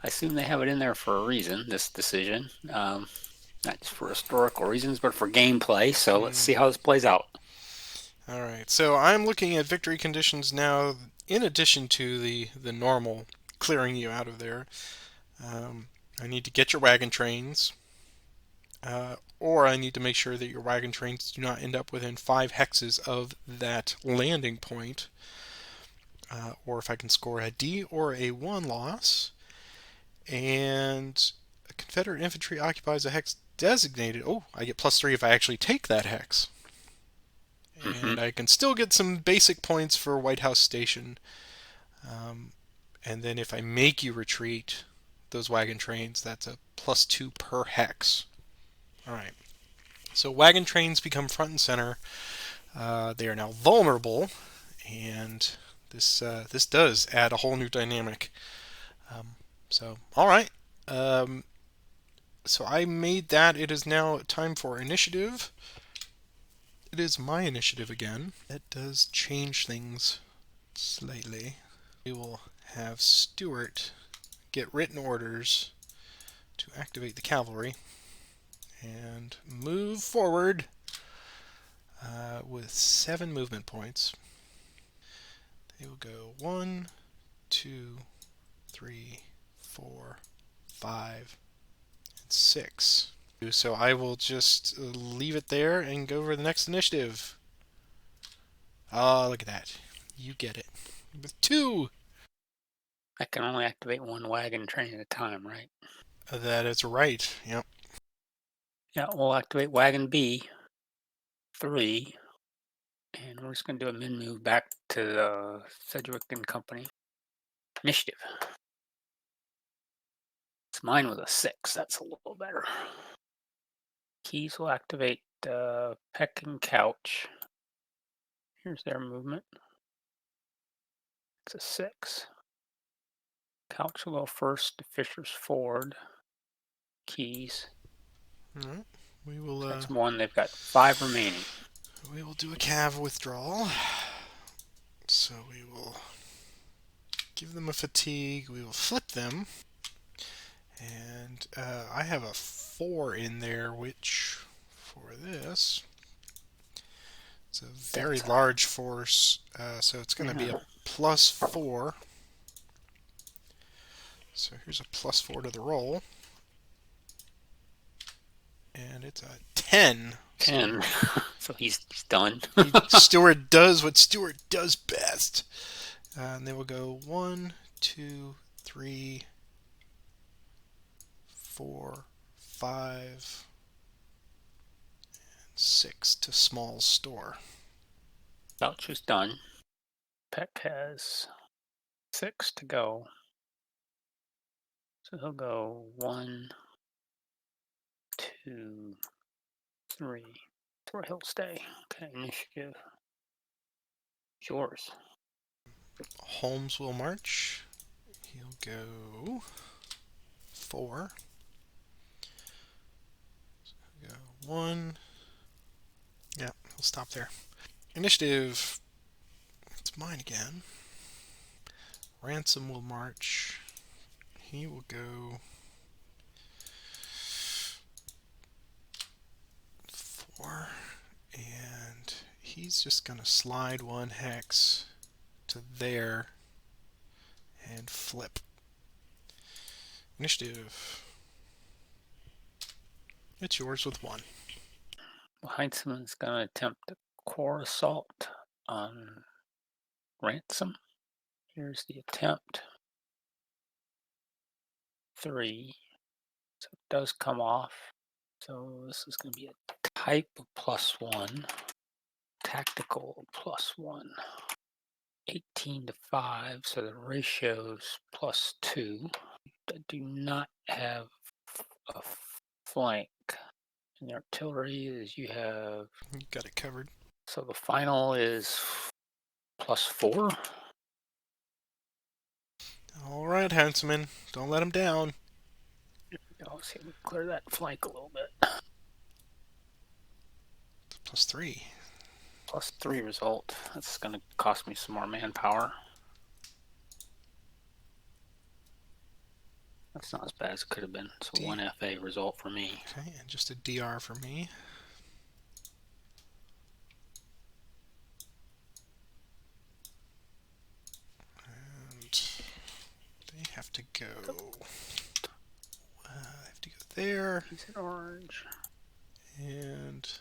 assume they have it in there for a reason, this decision. Not just for historical reasons, but for gameplay. So let's see how this plays out. All right. So I'm looking at victory conditions now. In addition to the normal clearing you out of there, I need to get your wagon trains, or I need to make sure that your wagon trains do not end up within 5 hexes of that landing point. Or if I can score a D or a 1 loss, and a Confederate infantry occupies a hex designated. Oh, I get +3 if I actually take that hex. Mm-hmm. And I can still get some basic points for White House Station. And then if I make you retreat those wagon trains, that's a +2 per hex. All right. So wagon trains become front and center. They are now vulnerable, and this does add a whole new dynamic. So all right. Um, so I made that. It is now time for initiative. It is my initiative again. That does change things slightly. We will have Stuart get written orders to activate the cavalry and move forward with 7 movement points. They will go 1, 2, 3, 4, 5, and 6. So I will just leave it there and go over the next initiative. Oh, look at that. You get it. With 2. I can only activate one wagon train at a time, right? That is right. Yep. Yeah, we'll activate wagon B, 3, and we're just going to do a min move back to the Sedgwick and Company. Initiative. So mine was a 6. That's a little better. Keys will activate Peck and Couch. Here's their movement. It's a 6. Couch will go first to Fisher's Ford. Keys. All right. We will That's 1. They've got 5 remaining. do a Cav Withdrawal. So we will give them a fatigue. We will flip them. And I have a 4 in there, which for this, it's a very large force. So it's going to be a +4. So here's a +4 to the roll. And it's a 10. 10. So he's done. Stewart does what Stewart does best. And they will go 1, 2, 3, 4, 5, and 6 to small store. Couch is done. Peck has 6 to go. So he'll go 1, 2, 3. That's where he'll stay. Okay, initiative. Yours. Holmes will march. He'll go 4. Go 1. Yeah, he'll stop there. Initiative. It's mine again. Ransom will march. He will go 4. And he's just going to slide 1 hex to there and flip. Initiative. It's yours with 1. Well, Heinzelman's going to attempt a core assault on Ransom. Here's the attempt. 3. So it does come off. So this is going to be a type of +1. Tactical +1. 18 to 5, so the ratio's +2. I do not have a flank. And the artillery is you have, You got it covered. so the final is +4. All right, Heinzelman, don't let him down. Let's see if we can clear that flank a little bit. It's +3. +3 result. That's going to cost me some more manpower. That's not as bad as it could have been. So D. 1 FA result for me. Okay, and just a DR for me. And they have to go. They have to go there. He's in orange. And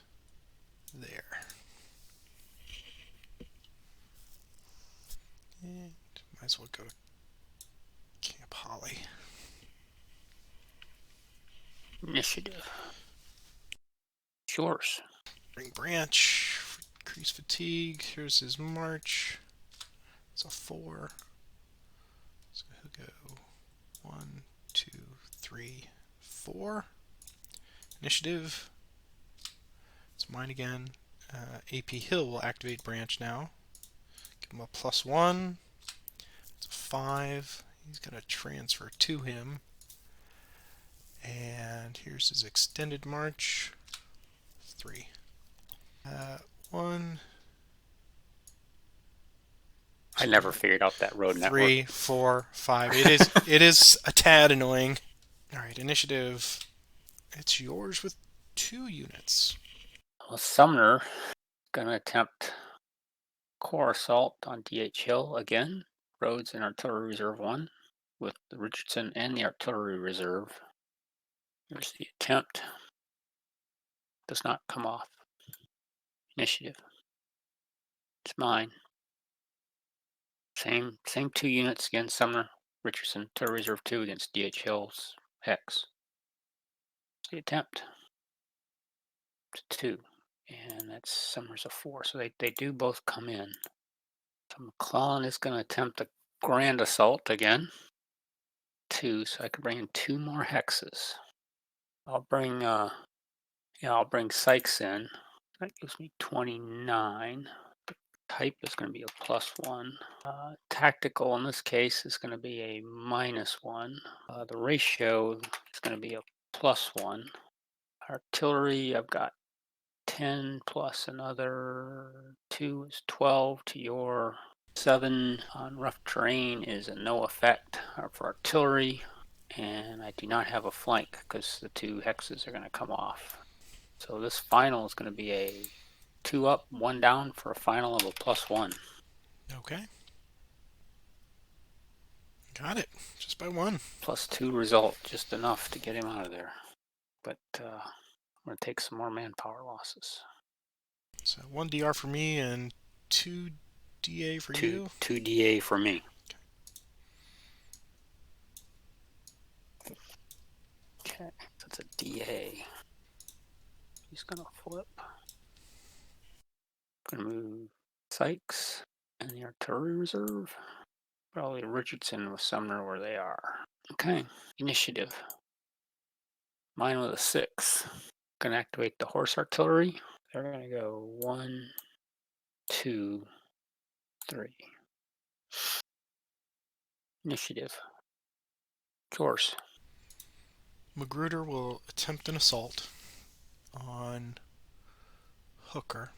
there. And might as well go to Camp Holly. Initiative. It's yours. Bring branch. Increase fatigue. Here's his march. It's a 4. So he'll go 1, 2, 3, 4. Initiative. It's mine again. AP Hill will activate branch now. Give him a +1. It's a 5. He's going to transfer to him. And here's his extended march. 3. 1. I never figured out that road 3, network. 4, 5. It is a tad annoying. All right, initiative. It's yours with 2 units. Well, Sumner going to attempt core assault on DH Hill again. Roads and Artillery Reserve 1 with the Richardson and the Artillery Reserve. Here's the attempt. Does not come off. Initiative. It's mine. Same 2 units against Sumner, Richardson, Artillery Reserve 2 against DH Hill's Hex. It's the attempt. It's 2. And that's Sumner's a 4. So they do both come in. So Mcclellan is going to attempt a grand assault again. 2, so I could bring in 2 more hexes. I'll bring Sykes in. That gives me 29. The type is going to be a +1. Tactical in this case is going to be a -1. The ratio is going to be a +1. Artillery, I've got 10 plus another 2 is 12 to your 7 on rough terrain is a no effect for artillery, and I do not have a flank because the 2 hexes are going to come off. So this final is going to be a 2 up, 1 down for a final of a +1. Okay. Got it. Just by 1. +2 result, just enough to get him out of there. But I'm going to take some more manpower losses. So 1 DR for me and 2 DA for you? 2 DA for me. Okay, that's a DA. He's going to flip. Going to move Sykes and the Artillery Reserve. Probably Richardson with Sumner where they are. Okay, initiative. Mine with a 6. Going to activate the horse artillery. They're going to go 1, 2, 3. Initiative. Horse. Magruder will attempt an assault on Hooker.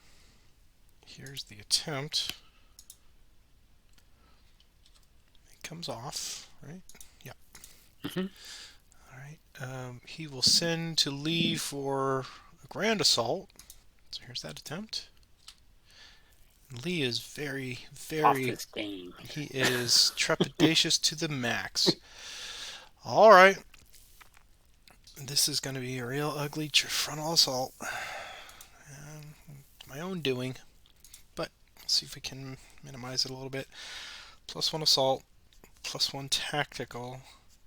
Here's the attempt. It comes off, right? Yeah. Mm-hmm. All right. He will send to Lee for a grand assault. So here's that attempt. Lee is very, Off very. this game. He is trepidatious to the max. All right. This is going to be a real ugly frontal assault. My own doing. But let's see if we can minimize it a little bit. +1 assault, +1 tactical,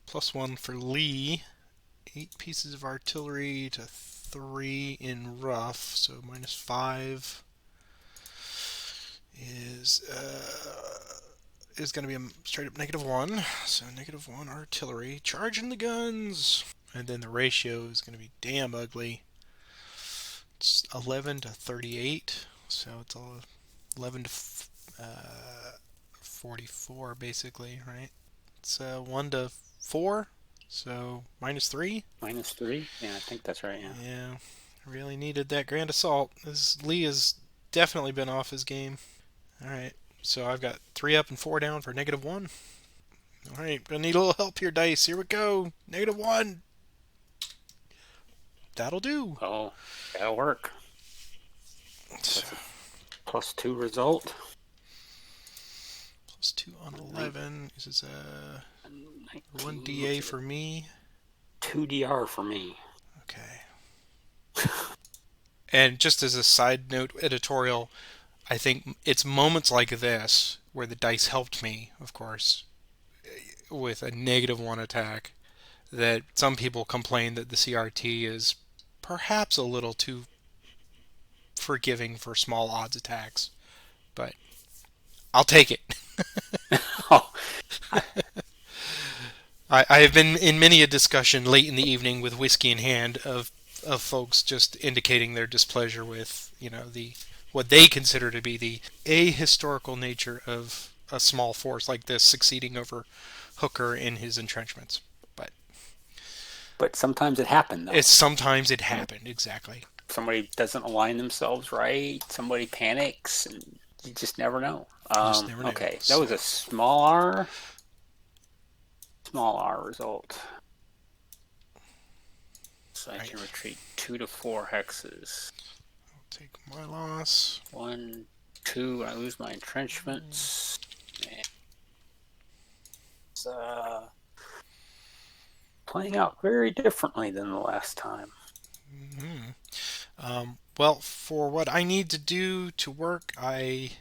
+1 for Lee. 8 pieces of artillery to 3 in rough, so -5. is going to be a straight up -1. So -1 artillery. Charging the guns! And then the ratio is going to be damn ugly. It's 11 to 38. So it's all 11 to 44, basically, right? It's 1 to 4. So -3. -3? Yeah, I think that's right, yeah. Yeah. Really needed that grand assault. Lee has definitely been off his game. Alright. So I've got 3 up and 4 down for -1. Alright, gonna need a little help here, dice. Here we go. -1. That'll do. Oh, that'll work. That's a +2 result. +2 on 11. This is a 19, 1 DA for me. 2 DR for me. Okay. And just as a side note editorial, I think it's moments like this where the dice helped me, of course, with a -1 attack, that some people complain that the CRT is perhaps a little too forgiving for small odds attacks. But I'll take it. Oh, I have been in many a discussion late in the evening with whiskey in hand of folks just indicating their displeasure with, the what they consider to be the ahistorical nature of a small force like this succeeding over Hooker in his entrenchments. but sometimes it happened, though. Sometimes it happened, exactly. Somebody doesn't align themselves right. Somebody panics, and you just never know. You just never know. Okay, that was a small R. Small R result. So I can retreat 2 to 4 hexes. I'll take my loss. 1, 2. I lose my entrenchments. It's playing out very differently than the last time. Well, for what I need to do to work, I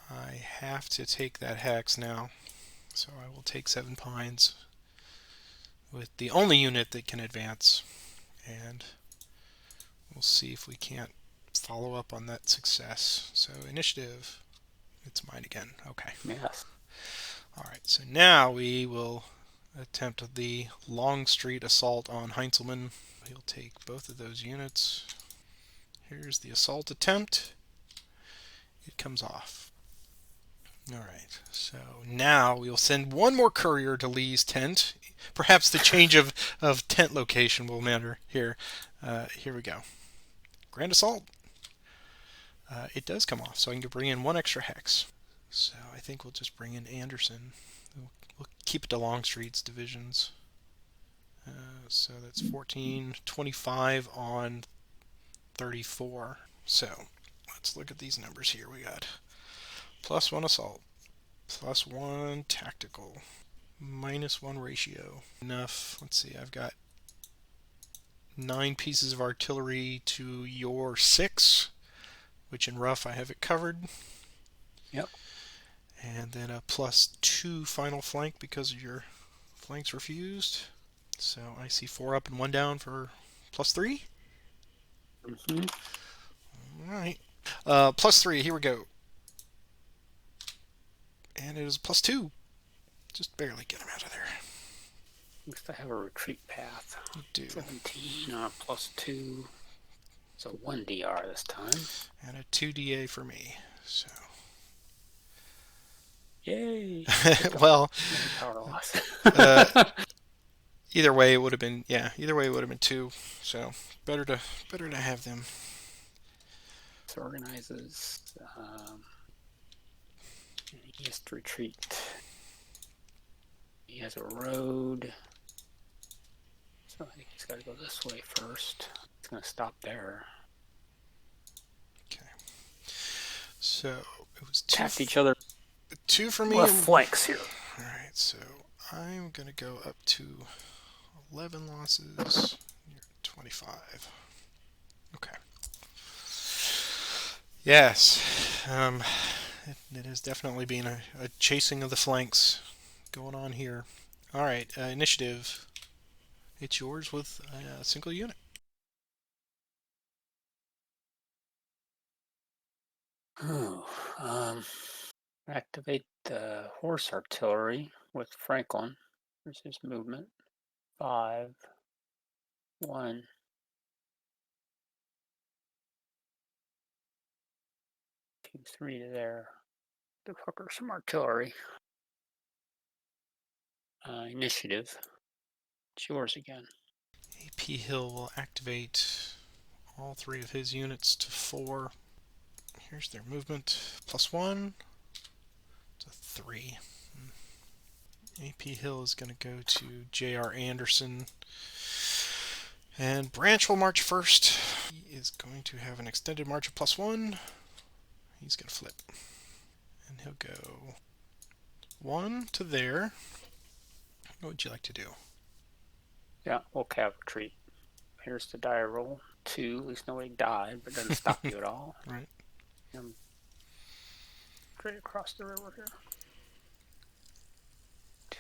have to take that hex now. So I will take 7 pines with the only unit that can advance, and we'll see if we can't follow up on that success. So initiative, it's mine again. Okay. Yes. Alright, so now we will attempt the Longstreet assault on Heinzelman. He'll take both of those units. Here's the assault attempt. It comes off. Alright, so now we'll send one more courier to Lee's tent. Perhaps the change of tent location will matter here. Here we go. Grand assault. It does come off, so I can bring in 1 extra hex. So I think we'll just bring in Anderson. We'll keep it to Longstreet's divisions. So that's 14, 25 on 34. So let's look at these numbers here. We got +1 assault, +1 tactical, -1 ratio. Enough. Let's see, I've got 9 pieces of artillery to your 6, which in rough I have it covered. Yep. And then a +2 final flank because of your flanks refused. So I see 4 up and 1 down for +3. Alright. +3, here we go. And it is +2. Just barely get him out of there. At least I have a retreat path. You do. 17 on a +2. So 1 DR this time. And a 2 DA for me. So. Yay! Well, power loss. Either way it would have been, either way it would have been 2. So better to have them. This organizes. He has to retreat. He has a road. So I think he's got to go this way first. It's going to stop there. Okay. So it was 2. Tapped each other. 2 for me. Left flanks here. Alright, so I'm going to go up to 11 losses. You're 25. Okay. Yes. It has definitely been a chasing of the flanks going on here. Alright, initiative. It's yours with a single unit. Ooh, activate the horse artillery with Franklin. Here's his movement. 5, 1, 2, 3 to there. The fucker some artillery. Initiative. It's yours again. AP Hill will activate all 3 of his units to 4. Here's their movement. +1 to 3. AP Hill is going to go to J.R. Anderson. And Branch will march first. He is going to have an extended march of +1. He's going to flip. And he'll go 1 to there. What would you like to do? Yeah, we'll cav retreat. Here's the die roll. 2, at least nobody died, but doesn't stop you at all. Right. Straight across the river here. 2,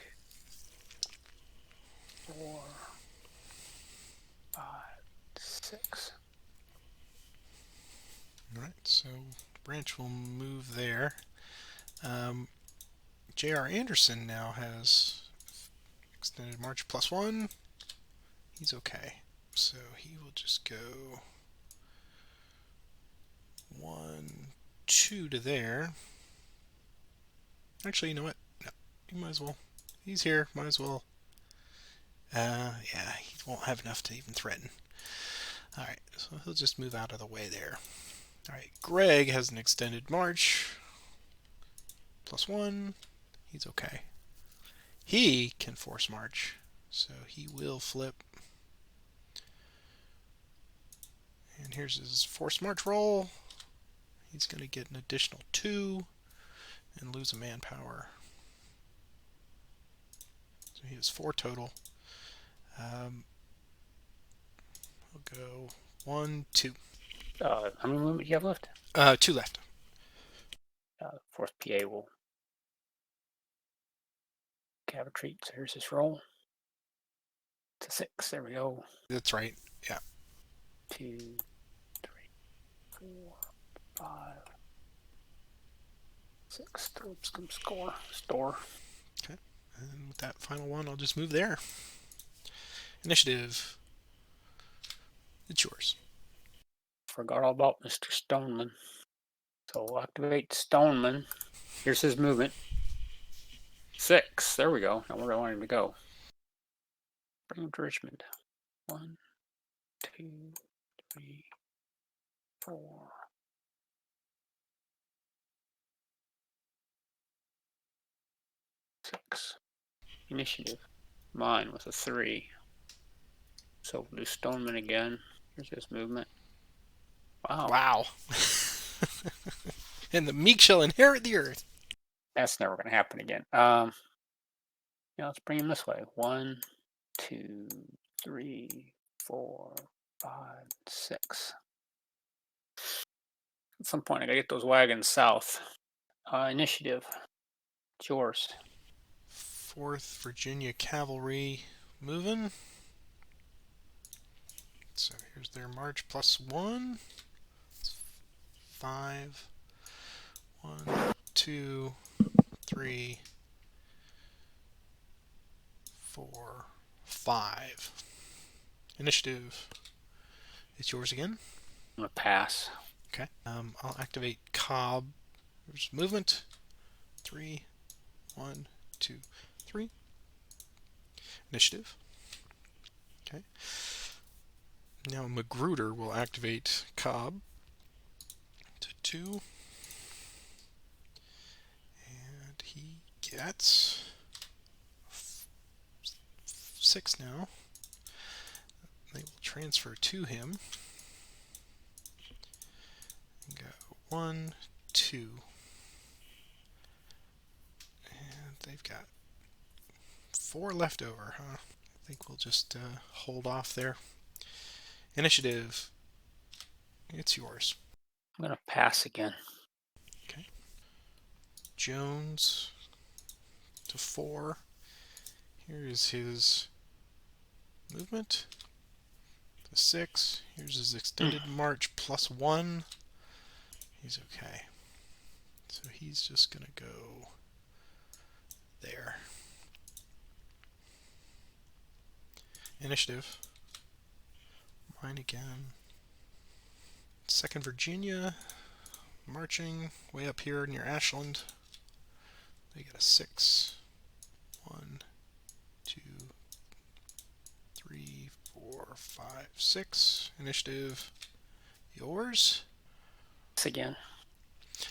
4, 5, 6. Alright, so Branch will move there. J.R. Anderson now has extended march +1. He's okay. So he will just go 1, 2 to there. Actually, you know what? No, you might as well. He's here. Might as well. Yeah, he won't have enough to even threaten. Alright, so he'll just move out of the way there. Alright, Greg has an extended march. +1. He's okay. He can force march, so he will flip. And here's his force march roll. He's going to get an additional 2 and lose a manpower. So he has 4 total. We'll go 1, 2. How many movement do you have left? 2 left. Fourth PA will cav retreat. So here's his roll. To 6. There we go. That's right. Yeah. 2, 3, 4, 5, 6. Store. Okay. And with that final one, I'll just move there. Initiative. It's yours. Forgot all about Mr. Stoneman. So we'll activate Stoneman. Here's his movement. 6. There we go. Now where do I want him to go? Bring him to Richmond. 1, 2, 3, 4. 6. Initiative. Mine with a 3. So we'll do Stoneman again. Here's his movement. Wow. Wow. And the meek shall inherit the earth. That's never going to happen again. Let's bring him this way. 1, 2, 3, 4, 5, 6. At some point, I gotta get those wagons south. Initiative. It's yours. 4th Virginia Cavalry moving. So here's their march +1. 5. 1, 2, 3, 4, 5. Initiative. It's yours again. I'm gonna pass. Okay. I'll activate Cobb. There's movement. 3, 1, 2, 3. Initiative. Okay. Now Magruder will activate Cobb to 2. And he gets 6 now. They will transfer to him. And go 1, 2. And they've got 4 left over, huh? I think we'll just hold off there. Initiative. It's yours. I'm gonna pass again. Okay. Jones to 4. Here is his movement. To 6. Here's his extended march +1. He's okay. So he's just going to go there. Initiative. Mine again. 2nd Virginia, marching way up here near Ashland. They get a 6. 1, 2, 3, 4, 5, 6. Initiative. Yours. Again.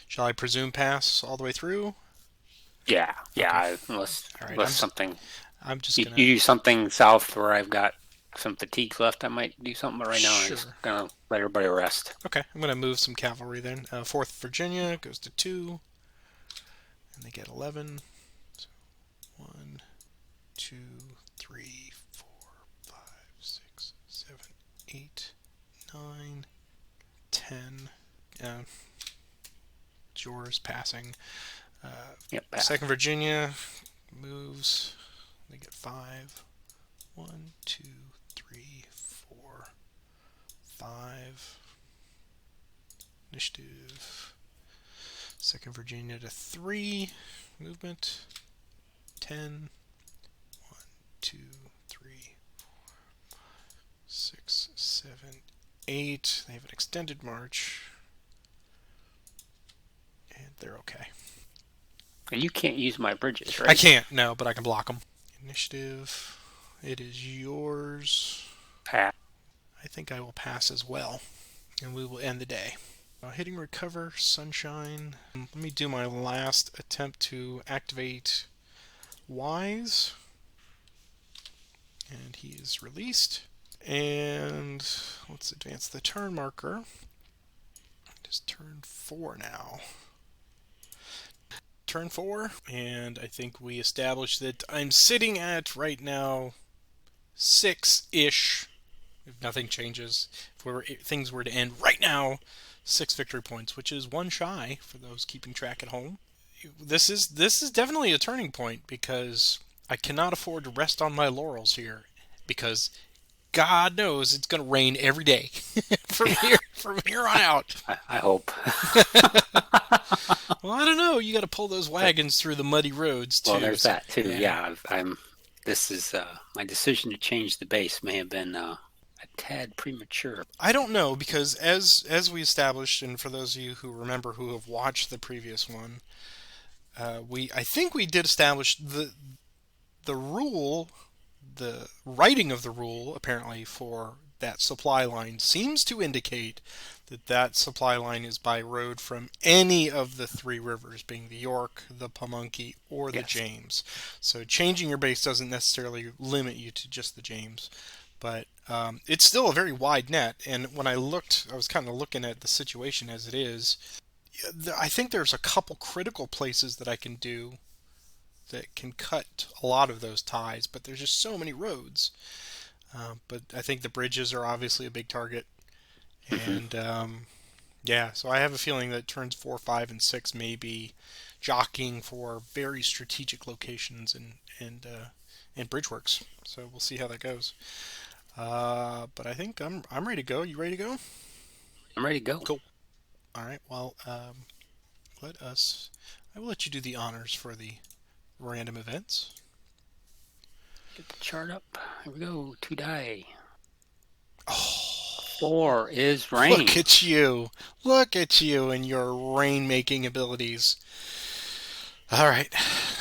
Shall I presume pass all the way through? Yeah, Okay. unless All right. unless something. I'm just You gonna. do something south where I've got some fatigues left. I might do something, but right now I'm just Sure. gonna let everybody rest. Okay. I'm gonna move some cavalry then. 4th Virginia goes to 2, and they get 11. So 1, 2, 3, 4, 5, 6, 7, 8, 9, 10. It's yours passing. Yep. 2nd Virginia moves. They get 5. 1, 2, 3, 4, 5. Initiative. 2nd Virginia to 3. Movement. 10. 1, 2, 3, 4, 6, 7, 8. They have an extended march. And they're okay. And you can't use my bridges, right? I can't, no, but I can block them. Initiative. It is yours. Pat. I think I will pass as well. And we will end the day. Hitting recover, sunshine. Let me do my last attempt to activate Wise. And he is released. And let's advance the turn marker. It is turn 4 now. Turn 4, and I think we established that I'm sitting at right now 6-ish, if nothing changes. If things were to end right now, 6 victory points, which is 1 shy for those keeping track at home. This is definitely a turning point because I cannot afford to rest on my laurels here because God knows it's going to rain every day from here on out. I hope. Well, I don't know. You got to pull those wagons through the muddy roads too. Well, there's so, that too. Yeah, I'm. This is my decision to change the base may have been a tad premature. I don't know because as we established, and for those of you who remember who have watched the previous one, I think we did establish the rule, the writing of the rule apparently for that supply line seems to indicate that supply line is by road from any of the 3 rivers, being the York, the Pamunkey, or the Yes. James. So changing your base doesn't necessarily limit you to just the James, but it's still a very wide net. And when I looked, I was kind of looking at the situation as it is. I think there's a couple critical places that I can do that can cut a lot of those ties, but there's just so many roads. But I think the bridges are obviously a big target. And yeah, so I have a feeling that turns 4, 5, and 6 may be jockeying for very strategic locations and bridge works. So we'll see how that goes. But I think I'm ready to go. You ready to go? I'm ready to go. Cool. All right. Well, I will let you do the honors for the random events. Get the chart up. Here we go. 2 die. Oh, 4 is rain. look at you! Look at you and your rain-making abilities. All right.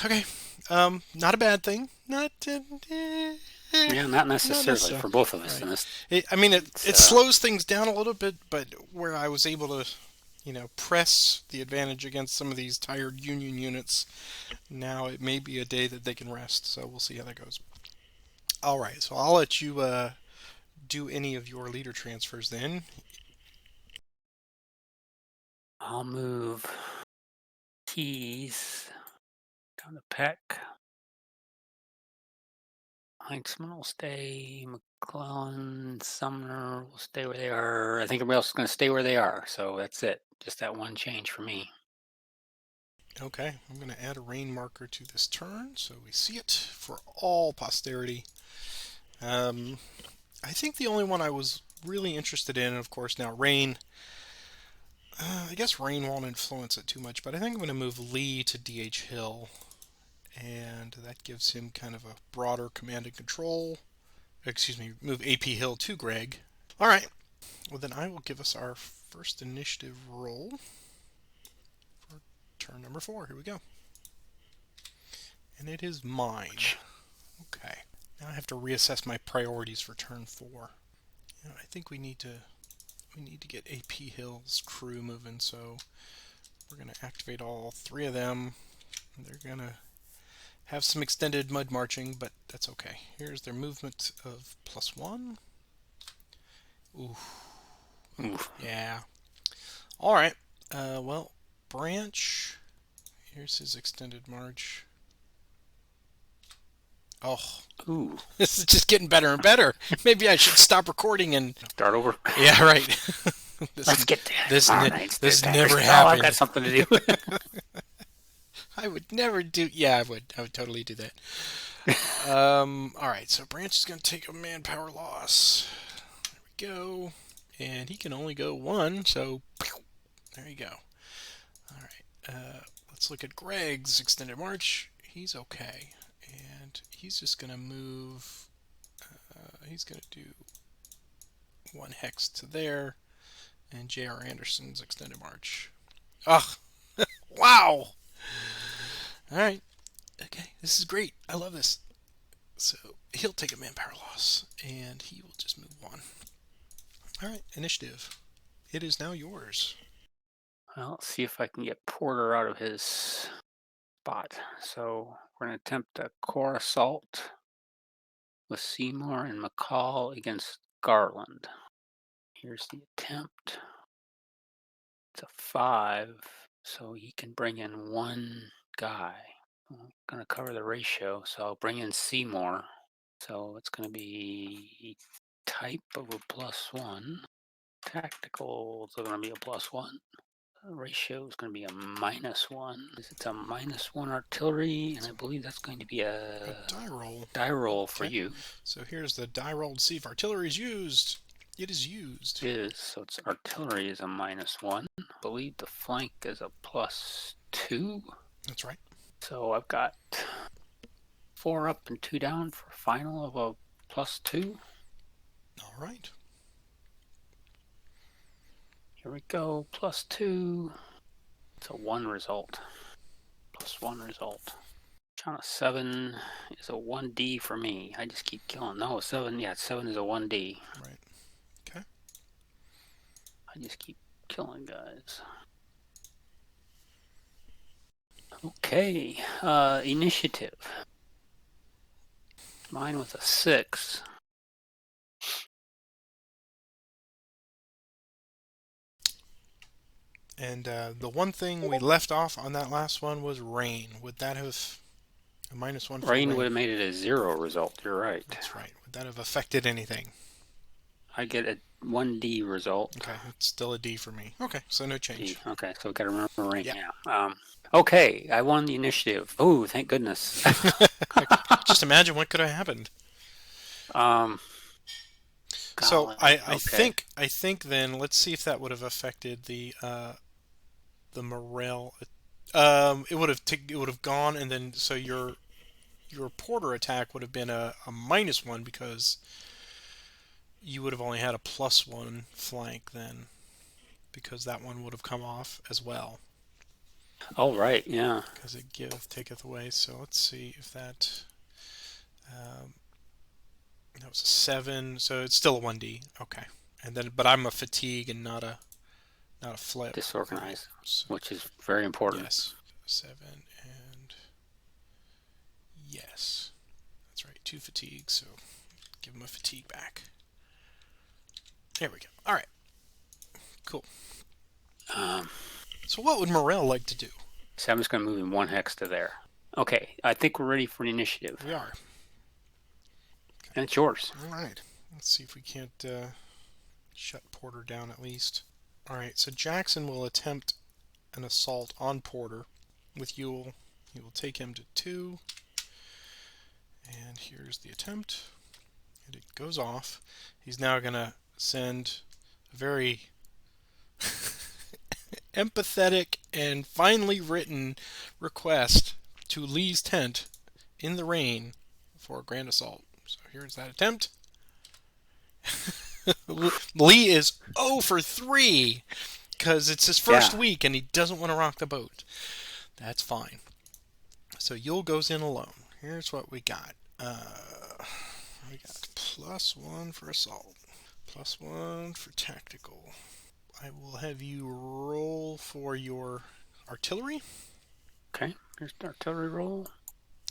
Okay. Not a bad thing. Yeah, not necessarily for both of us. Right. In this, It slows things down a little bit, but where I was able to, press the advantage against some of these tired Union units, now it may be a day that they can rest. So we'll see how that goes. All right. So I'll let you do any of your leader transfers then. I'll move keys down the Peck. Heinzelman will stay. Mcclellan, Sumner will stay where they are. I think everybody else is going to stay where they are. So that's it. Just that one change for me. Okay, I'm going to add a rain marker to this turn so we see it for all posterity. I think the only one I was really interested in, of course, now rain. I guess rain won't influence it too much, but I think I'm going to move Lee to DH Hill, and that gives him kind of a broader command and control. Excuse me, move AP Hill to Greg. All right. Well, then I will give us our first initiative roll for turn number 4. Here we go. And it is mine. Okay. Now I have to reassess my priorities for turn 4. I think we need to get AP Hill's crew moving, so we're going to activate all 3 of them. They're going to have some extended mud marching, but that's okay. Here's their movement of +1. Ooh. Oof. Yeah. All right. Well, Branch. Here's his extended march. Oh, Ooh. this is just getting better and better. Maybe I should stop recording and Start over. yeah, right. Let's get there. This This never Oh, happened. I've got something to do. I would never do. Yeah, I would. I would totally do that. All right. So Branch is going to take a manpower loss. There we go. And he can only go 1. So there you go. All right. Let's look at Greg's extended march. He's okay, and he's just going to move. He's going to do 1 hex to there, and J.R. Anderson's extended march. Ugh! Wow! Alright. Okay, this is great. I love this. So, he'll take a manpower loss, and he will just move 1. Alright, initiative. It is now yours. Well, let's see if I can get Porter out of his spot. So we're going to attempt a core assault with Seymour and McCall against Garland. Here's the attempt. It's a 5, so he can bring in 1 guy. I'm going to cover the ratio, so I'll bring in Seymour. So it's going to be type of a +1. Tactical is going to be a +1. Ratio is going to be a -1. It's a -1 artillery, and I believe that's going to be a die roll. Die roll for Okay. you. So here's the die roll to see if artillery is used. It is used. It is. So it's artillery is a -1. I believe the flank is a +2. That's right. So I've got 4 up and 2 down for a final of a +2. All right. Here we go. +2. It's a 1 result. +1 result. On a 7 is a 1D for me. I just keep killing. No, 7. Yeah, 7 is a 1D. Right. Okay. I just keep killing guys. Okay. Initiative. Mine was a 6. And the one thing we left off on that last one was rain. Would that have a -1 for Rain would have made it a 0 result. You're right. That's right. Would that have affected anything? I get a 1D result. Okay, it's still a D for me. Okay, so no change. D. Okay, so we got to remember rain. Yeah. Yeah. Okay, I won the initiative. Oh, thank goodness. Just imagine what could have happened. So I think then let's see if that would have affected the morale. It would have gone, and then so your Porter attack would have been a -1 because you would have only had a +1 flank then, because that one would have come off as well. Oh, right, yeah. Because it giveth, taketh away. So let's see if that. That was a 7, so it's still a 1D. Okay, and then but I'm a fatigue and not a flip. Disorganized, so, which is very important. Yes, 7 and yes, that's right. 2 fatigue, so give him a fatigue back. There we go. All right, cool. So what would Morel like to do? So I'm just going to move him 1 hex to there. Okay, I think we're ready for an initiative. We are. Okay. And it's yours. All right. Let's see if we can't shut Porter down at least. All right, so Jackson will attempt an assault on Porter with Ewell. He will take him to 2. And here's the attempt. And it goes off. He's now going to send a very empathetic and finely written request to Lee's tent in the rain for a grand assault. So here's that attempt. Lee is 0 for 3 because it's his first Yeah. week and he doesn't want to rock the boat. That's fine. So Yule goes in alone. Here's what we got. We got +1 for assault, +1 for tactical. I will have you roll for your artillery. Okay. Here's the artillery roll.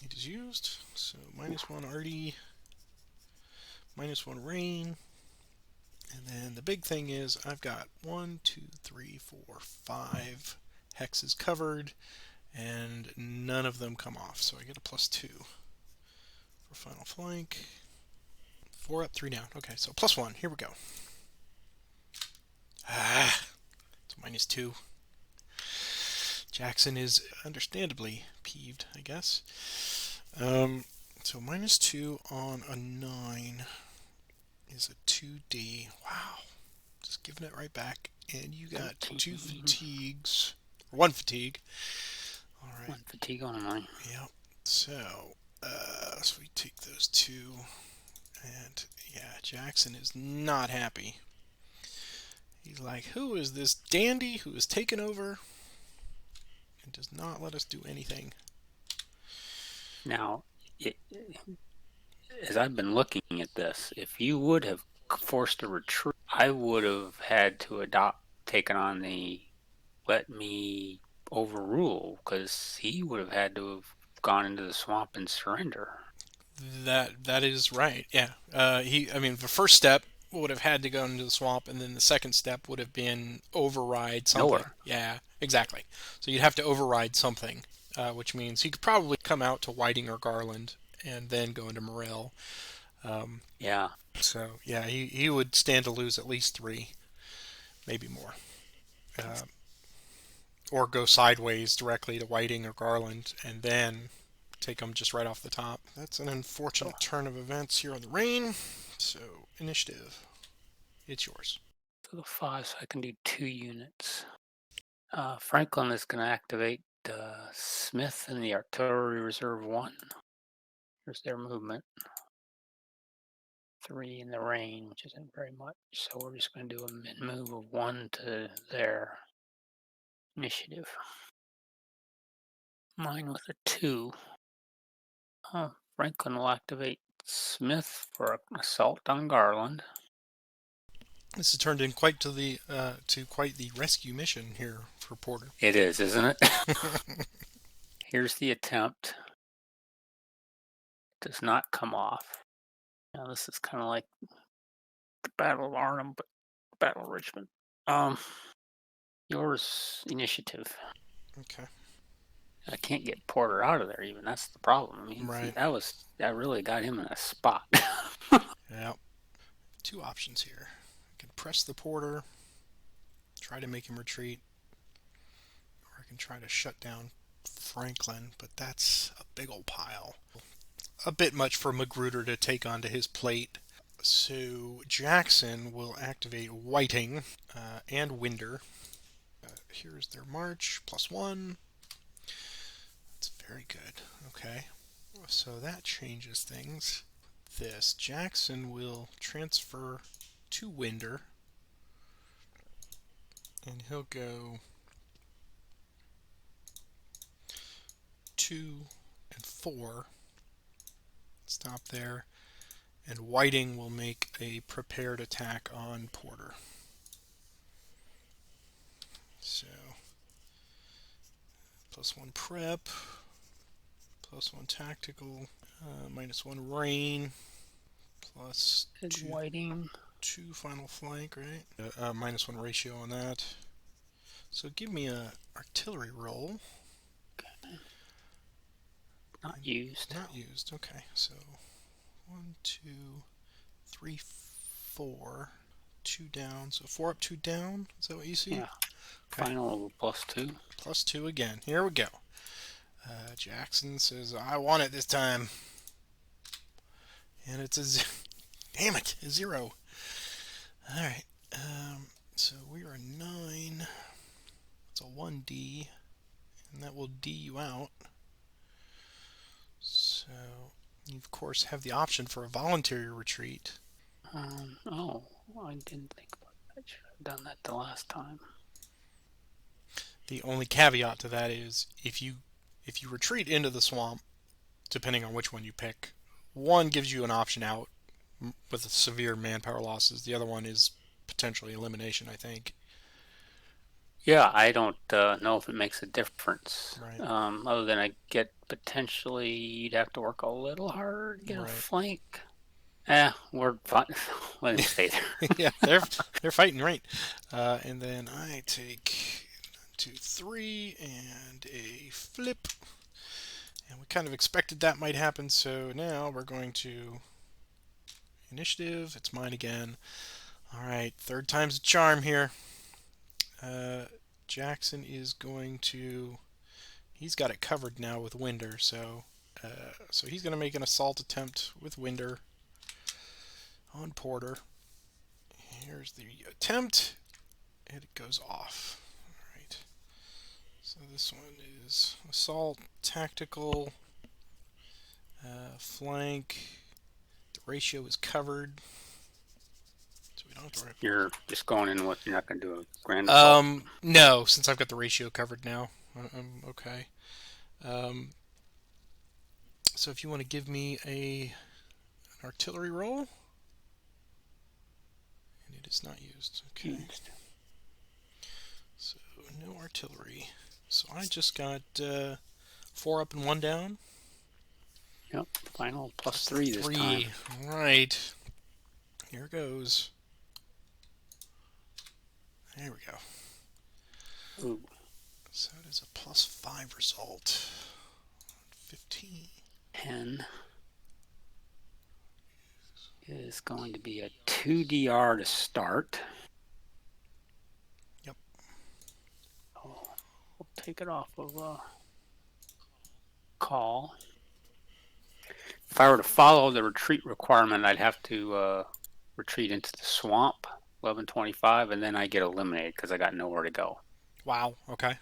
It is used. So -1 arty, -1 rain. And then the big thing is I've got 1, 2, 3, 4, 5 hexes covered, and none of them come off. So I get a +2 for final flank. 4 up, 3 down. Okay, so +1. Here we go. It's -2. Jackson is understandably peeved, I guess. So -2 on a 9 is a 2D. Wow. Just giving it right back. And you got 2 fatigues. 1 fatigue. All right. 1 fatigue on a 9. Yep. So we take those 2. And yeah, Jackson is not happy. He's like, who is this dandy who has taken over and does not let us do anything? Now, as I've been looking at this, if you would have forced a retreat, I would have had to taken on the let me overrule, because he would have had to have gone into the swamp and surrender. That is right. Yeah. I mean, the first step would have had to go into the swamp, and then the second step would have been override something. Nowhere. Yeah, exactly. So you'd have to override something, which means he could probably come out to Whiting or Garland and then go into Morel. Yeah. So yeah, he would stand to lose at least 3, maybe more, or go sideways directly to Whiting or Garland and then take them just right off the top. That's an unfortunate turn of events here on the rain. So initiative, it's yours. So the 5, so I can do 2 units. Franklin is going to activate Smith and the Artillery Reserve 1. Here's their movement. 3 in the rain, which isn't very much. So we're just going to do a mid move of 1 to their initiative. Mine with a 2. Franklin will activate Smith for an assault on Garland. This has turned in quite to quite the rescue mission here for Porter. It is, isn't it? Here's the attempt. Does not come off. Now this is kind of like the Battle of Arnhem, but Battle of Richmond. Yours initiative. Okay. I can't get Porter out of there even. That's the problem. I mean, Right. that really got him in a spot. Yeah. 2 options here. I can press the Porter, try to make him retreat, or I can try to shut down Franklin, but that's a big old pile. A bit much for Magruder to take onto his plate. So Jackson will activate Whiting and Winder. Here's their march, +1. That's very good. Okay. So that changes things. This Jackson will transfer to Winder, and he'll go 2 and 4. Stop there. And Whiting will make a prepared attack on Porter. So +1 prep, +1 tactical, -1 rain, +2 Whiting. 2 final flank, right? -1 ratio on that. So give me a artillery roll. Not used. Not used. Okay, so 1, 2, 3, 4, 2 down. So 4 up, 2 down. Is that what you see? Yeah. Okay. Final +2. +2 again. Here we go. Jackson says, I want it this time. And it's damn it, a 0. Alright. So we are 9. It's D, and that will D you out. So you, of course, have the option for a voluntary retreat. Oh, I didn't think about that. I should have done that the last time. The only caveat to that is if you retreat into the swamp, depending on which one you pick, one gives you an option out with severe manpower losses. The other one is potentially elimination, I think. Yeah, I don't know if it makes a difference. Right. Other than I get potentially, you'd have to work a little harder to get a Right. flank. We're fine. Let him stay there. Yeah, they're fighting, right? And then I take 2, 3, and a flip. And we kind of expected that might happen, so now we're going to initiative. It's mine again. All right, third time's a charm here. Jackson is going to. He's got it covered now with Winder, so he's going to make an assault attempt with Winder on Porter. Here's the attempt, and it goes off. All right. So this one is assault, tactical, flank. The ratio is covered, so we don't have to worry. You're just going in with. You're not going to do a grand assault. No, since I've got the ratio covered now, I'm okay. So if you want to give me an artillery roll, and it is not used. Okay. So no artillery. So I just got 4 up and 1 down. Yep. Final +3 this time. All right. Here goes. There we go. Ooh. So it is a +5 result. 15. 10 is going to be a 2 DR to start. Yep. Oh, we'll take it off of call. If I were to follow the retreat requirement, I'd have to retreat into the swamp, 1125, and then I get eliminated because I got nowhere to go. Wow. Okay.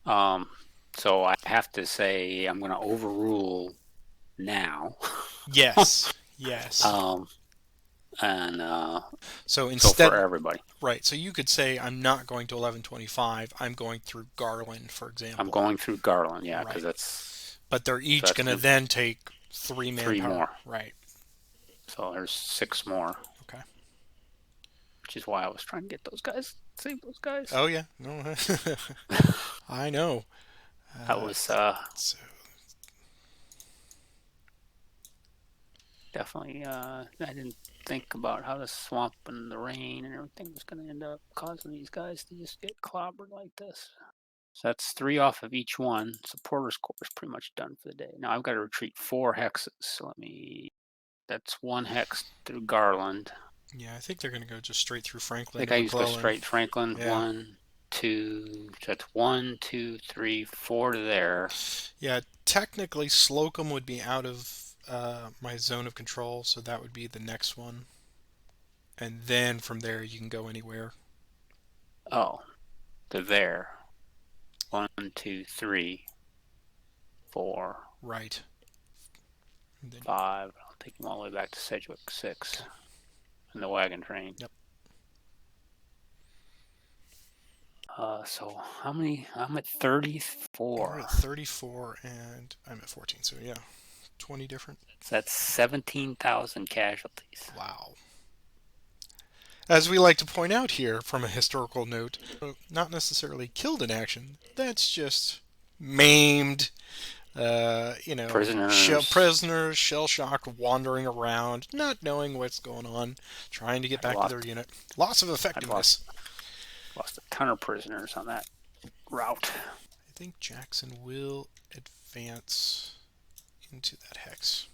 So I have to say I'm going to overrule now. Yes. Yes. And so instead, for everybody, right? So you could say I'm not going to 1125. I'm going through Garland, for example. I'm going through Garland, yeah, because Right. that's. But they're each going to then take 3 manpower. 3 more. Right. So there's 6 more. Okay. Which is why I was trying to get those guys, save those guys. Oh yeah, no, I know. That was so definitely. I didn't think about how the swamp and the rain and everything was going to end up causing these guys to just get clobbered like this. So that's 3 off of each one. Supporters Corps is pretty much done for the day. Now I've got to retreat 4 hexes. So that's 1 hex through Garland. Yeah, I think they're going to go just straight through Franklin. I think I just go McClellan. straight Franklin. Yeah. 1, 2. That's 1, 2, 3, 4 to there. Yeah, technically Slocum would be out of my zone of control, so that would be the next one. And then from there you can go anywhere. Oh, to there. 1, 2, 3, 4. Right. 5. I'll take them all the way back to Sedgwick. 6. Okay. And the wagon train. Yep. So how many? I'm at 34. You're at 34, and I'm at 14. So yeah, 20 different. So that's 17,000 casualties. Wow. As we like to point out here, from a historical note, not necessarily killed in action. That's just maimed. Prisoners, shell-shocked, wandering around, not knowing what's going on, trying to get back to their unit. Loss of effectiveness. Lost a ton of prisoners on that route. I think Jackson will advance into that hex.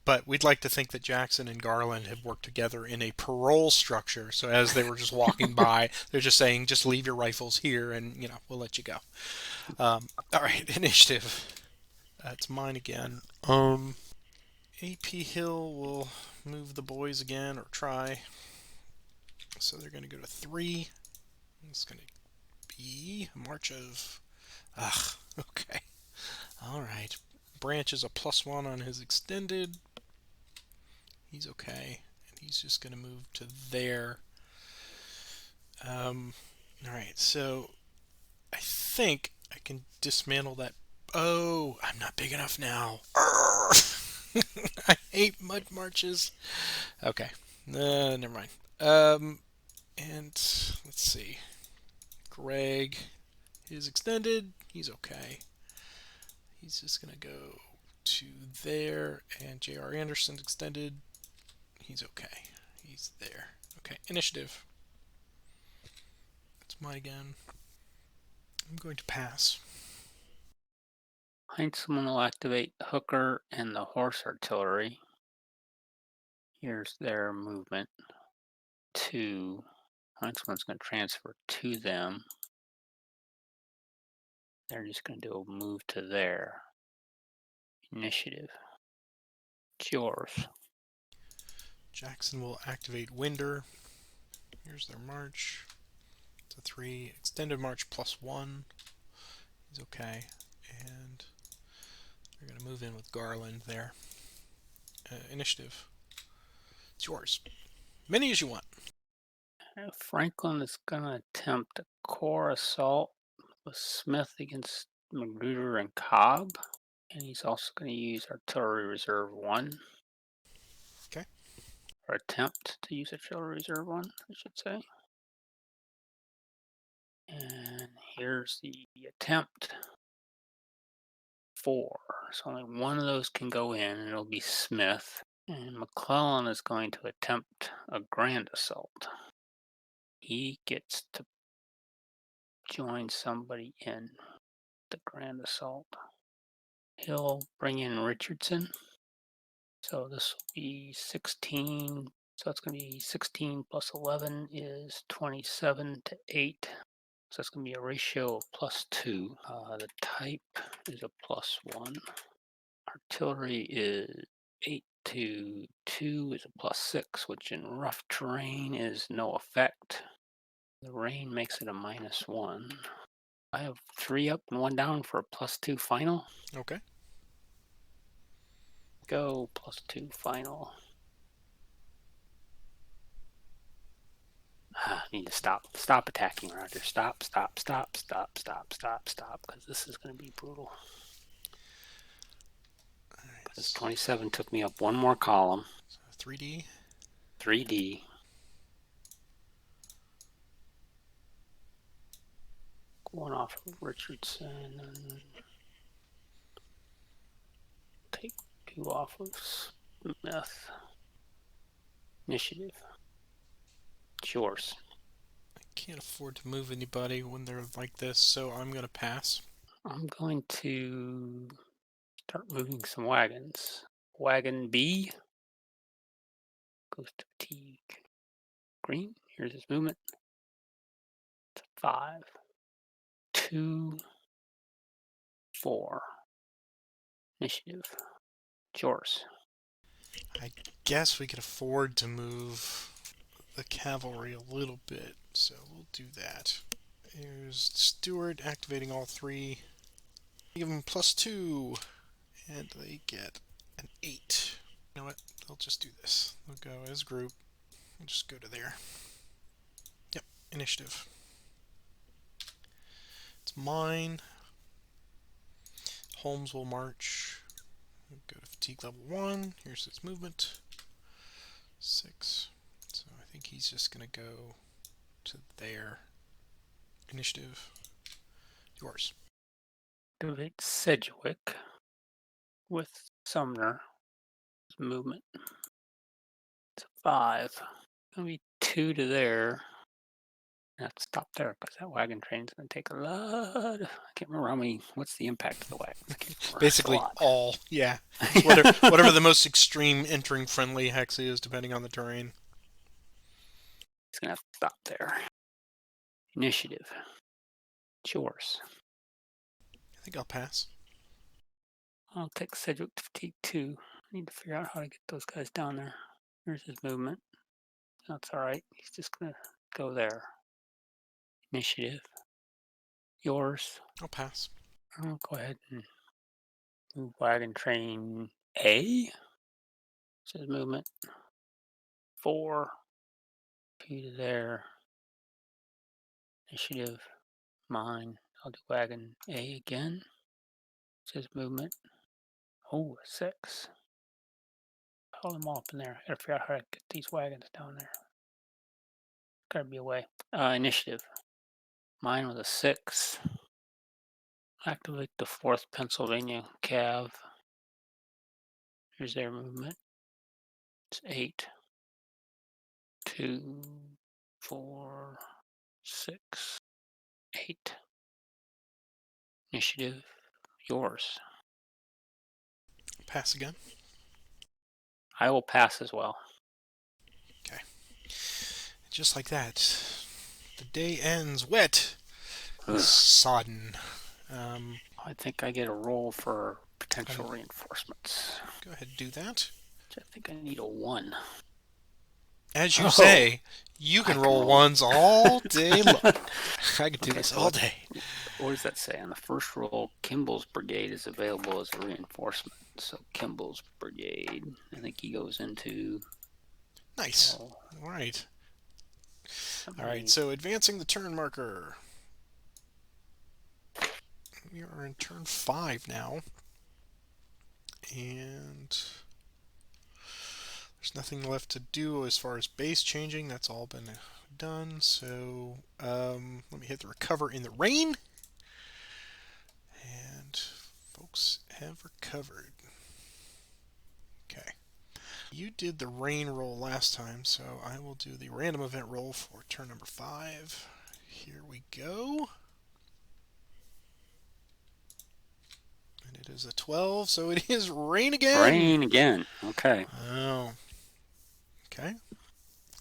But we'd like to think that Jackson and Garland have worked together in a parole structure. So as they were just walking by, they're just saying, just leave your rifles here and, we'll let you go. All right, initiative. It's mine again. AP Hill will move the boys again, or try. So they're going to go to 3. It's going to March of. Ugh. Okay. All right. Branch is a +1 on his extended. He's okay, and he's just going to move to there. All right. So I think I can dismantle that. Oh, I'm not big enough now. I hate mud marches. Okay. Never mind. And let's see. Greg is extended. He's okay. He's just going to go to there. And J.R. Anderson's extended. He's okay. He's there. Okay. Initiative. It's mine again. I'm going to pass. Heinzelman will activate Hooker and the horse artillery. Here's their movement. 2. Heinzelman's going to transfer to them. They're just going to do a move to there. Initiative. It's yours. Jackson will activate Winder. Here's their march. It's a 3. Extended march +1. He's okay. And they're going to move in with Garland there. Initiative. It's yours. Many as you want. Franklin is going to attempt a core assault with Smith against Magruder and Cobb. And he's also going to use Artillery Reserve 1. Okay. Or attempt to use Artillery Reserve 1, I should say. And here's the attempt. 4. So only one of those can go in, and it'll be Smith. And Mcclellan is going to attempt a grand assault. He gets to join somebody in the grand assault. He'll bring in Richardson. So this will be 16. So it's going to be 16 plus 11 is 27 to 8. So it's going to be a ratio of +2. The type is a +1. Artillery is 8 to 2 is a +6, which in rough terrain is no effect. The rain makes it a -1. I have 3 up and 1 down for a +2 final. Okay. Go +2 final. I need to stop attacking, Roger. Stop, because this is going to be brutal. Because 27 took me up 1 more column. So 3D. 3D. Going off of Richardson and take 2 off of Smith. Initiative. It's yours. I can't afford to move anybody when they're like this, so I'm going to pass. I'm going to start moving some wagons. Wagon B goes to fatigue. Green, here's his movement. It's 5, 2, 4. Initiative. It's yours. I guess we could afford to move the cavalry a little bit, so we'll do that. Here's Stewart activating all 3. Give them +2, and they get an 8. You know what? They'll just do this. They'll go as a group. We'll just go to there. Yep, initiative. It's mine. Holmes will march. We'll go to fatigue level 1. Here's his movement. 6. So I think he's just going to go to there. Initiative. Yours. Activate Sedgwick with Sumner. Movement. It's 5. Gonna be 2 to there. I have to stop there because that wagon train's gonna take a lot. I can't remember how many. What's the impact of the wagon? Basically all, yeah. Whatever the most extreme entering friendly hex is, depending on the terrain. He's gonna have to stop there. Initiative. It's yours. I think I'll pass. I'll take Sedgwick to fatigue 2. I need to figure out how to get those guys down there. Here's his movement. That's alright. He's just gonna go there. Initiative. Yours. I'll pass. I'll go ahead and move wagon train A. Says movement 4. P to there. Initiative. Mine. I'll do wagon A again. Says movement. Oh, 6. Pile them all up in there. I gotta figure out how to get these wagons down there. Gotta be a way. Initiative. Mine was a 6. Activate the 4th Pennsylvania Cav. Here's their movement. It's 8. 2, 4, 6, 8. Initiative. Yours. Pass again. I will pass as well. Okay. Just like that, the day ends wet and Ugh. sodden. I think I get a roll for potential Um, reinforcements. Go ahead and do that. I think I need a 1. As you Oh, say, you I can can roll roll. ones all day long. I could do Okay, this so all day. what does that say? On the first roll, Kimball's brigade is available as a reinforcement. So Kimball's brigade, I think he goes into. Nice. Oh, All right. All right. somebody. So advancing the turn marker. We are in turn 5 now, and there's nothing left to do as far as base changing. That's all been done. So let me hit the recover in the rain, and folks have recovered. Okay. You did the rain roll last time, so I will do the random event roll for turn number 5. Here we go. And it is a 12, so it is rain again. Rain again. Okay. Oh, okay.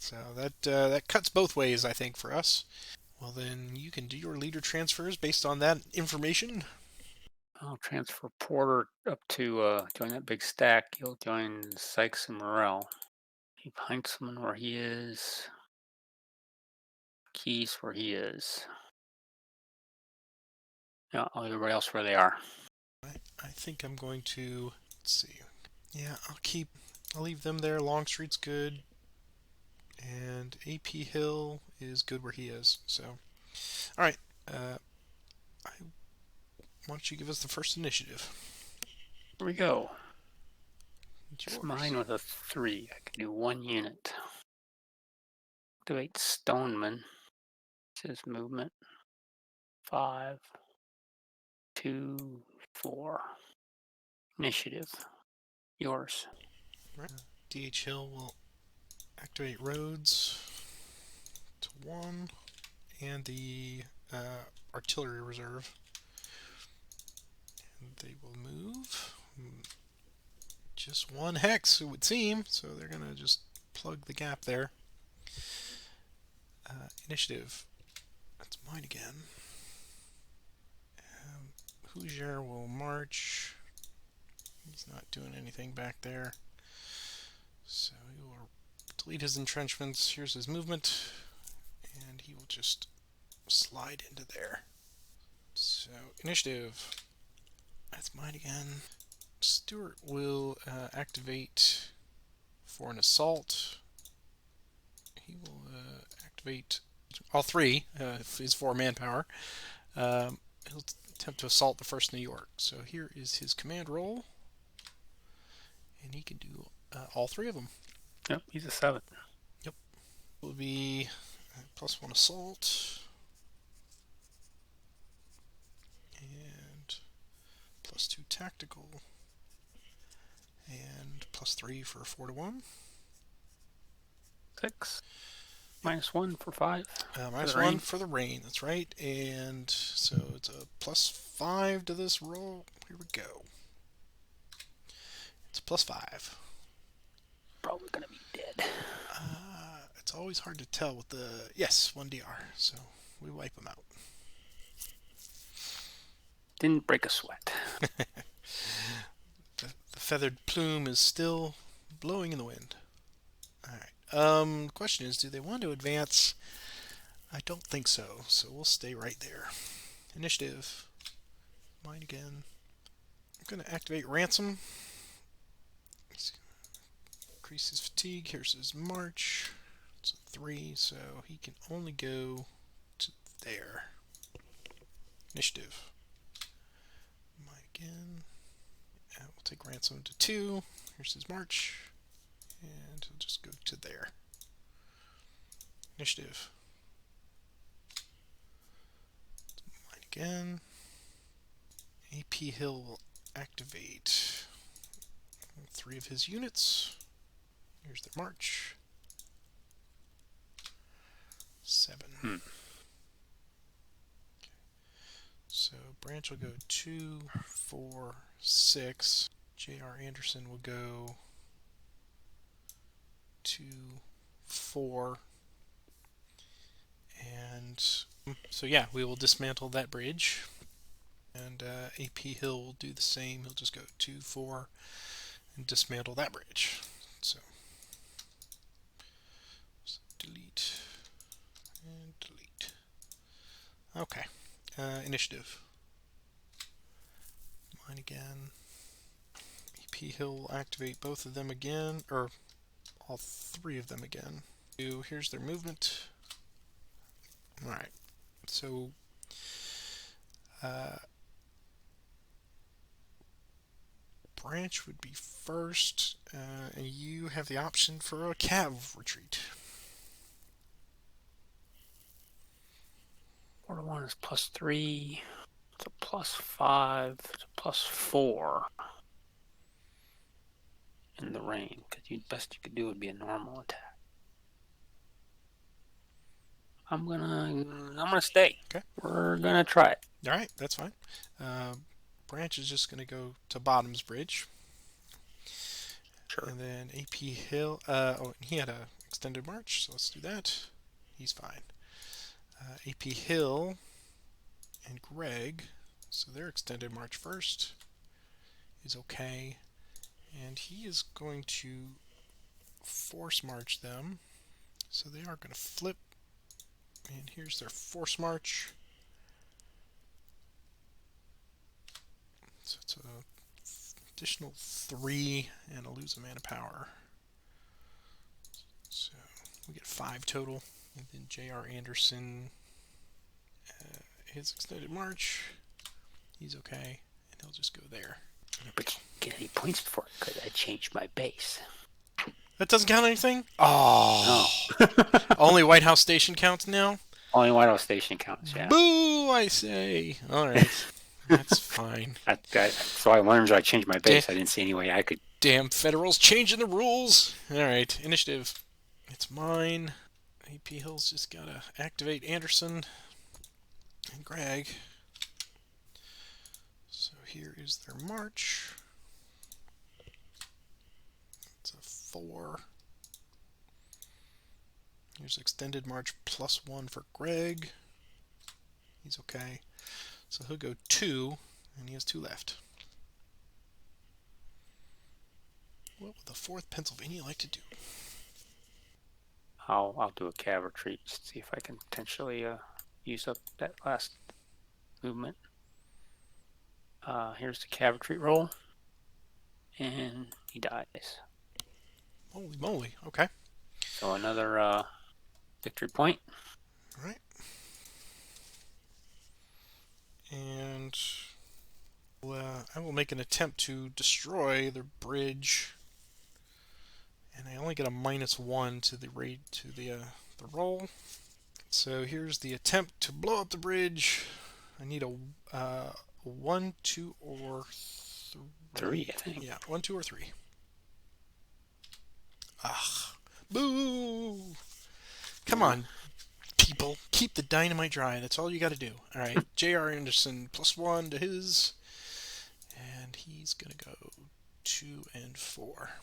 So that cuts both ways, I think, for us. Well, then you can do your leader transfers based on that information. I'll transfer Porter up to join that big stack. He'll join Sykes and Morrell. Keep Heinzelman where he is. Keys where he is. Yeah, everybody else where they are. I think I'm going to, let's see. Yeah, I'll leave them there. Longstreet's good. And AP Hill is good where he is. So, all right. Why don't you give us the first initiative? Here we go. It's It's yours. mine with a 3. I can do 1 unit. Activate Stoneman. Says movement. 5, 2, 4. Initiative. Yours. Right. DH Hill will activate roads to 1, and the artillery reserve. And they will move just 1 hex, it would seem. So they're going to just plug the gap there. Initiative. That's mine again. Hoosier will march. He's not doing anything back there. So he will delete his entrenchments. Here's his movement. And he will just slide into there. So, initiative. That's mine again. Stuart will activate for an assault. He will activate all 3, his 4 manpower. He'll attempt to assault the 1st New York. So here is his command roll. And he can do all 3 of them. Yep, he's a 7. Yep. It will be +1 assault. And +2 tactical. And +3 for 4 to 1. 6. -1 for 5. -1 for the rain, that's right. And so it's a +5 to this roll. Here we go. It's +5. Probably gonna be dead. It's always hard to tell with the... Yes, 1 DR. So we wipe them out. Didn't break a sweat. The feathered plume is still blowing in the wind. Alright. The question is, do they want to advance? I don't think so. So we'll stay right there. Initiative. Mine again. I'm going to activate Ransom. Increase his fatigue. Here's his march. It's a 3, so he can only go to there. Initiative. Mine again. We'll take Ransom to 2. Here's his march. And he'll just go to there. Initiative. Mine again. AP Hill will activate 3 of his units. Here's their march. 7. Okay. So Branch will go 2, 4, 6. J.R. Anderson will go 2, 4. And so yeah, we will dismantle that bridge. And AP Hill will do the same. He'll just go 2, 4, and dismantle that bridge. So delete and delete. Okay. Initiative. Mine again. AP Hill will activate both of them again, or all 3 of them again. Here's their movement. Alright. So Branch would be first, and you have the option for a Cav retreat. 4 to 1 is +3. It's a +5. It's a +4 in the rain. Because best you could do would be a normal attack. I'm gonna stay. Okay. We're gonna try it. All right, that's fine. Branch is just going to go to Bottom's Bridge. Sure. And then AP Hill. Oh, he had a extended march, so let's do that. He's fine. AP Hill and Greg. So their extended march first is okay. And he is going to force march them. So they are going to flip. And here's their force march. So it's an additional 3 and a lose a mana power. So we get 5 total. And then J.R. Anderson, his extended march, he's okay, and he'll just go there. But you get any points for it because I changed my base. That doesn't count anything? Oh. No. Only White House Station counts now? Only White House Station counts, yeah. Boo, I say. All right. That's fine. So I learned I changed my base. I didn't see any way I could. Damn Federals changing the rules. All right, initiative. It's mine. AP Hill's just got to activate Anderson and Greg. So here is their march. It's a 4. Here's extended march +1 for Greg. He's okay. So he'll go 2, and he has 2 left. What would the 4th Pennsylvania like to do? I'll do a Cav retreat, see if I can potentially use up that last movement. Here's the Cav retreat roll, and he dies. Holy moly! Okay. So another victory point. All right. And I will make an attempt to destroy the bridge, and I only get a -1 to the raid to the roll. So here's the attempt to blow up the bridge. I need a 1, 2, or 3, I think. Yeah, 1, 2, or 3. Ah, boo! Come on, people, keep the dynamite dry. That's all you got to do. All right, J.R. Anderson +1 to his, and he's gonna go 2 and 4.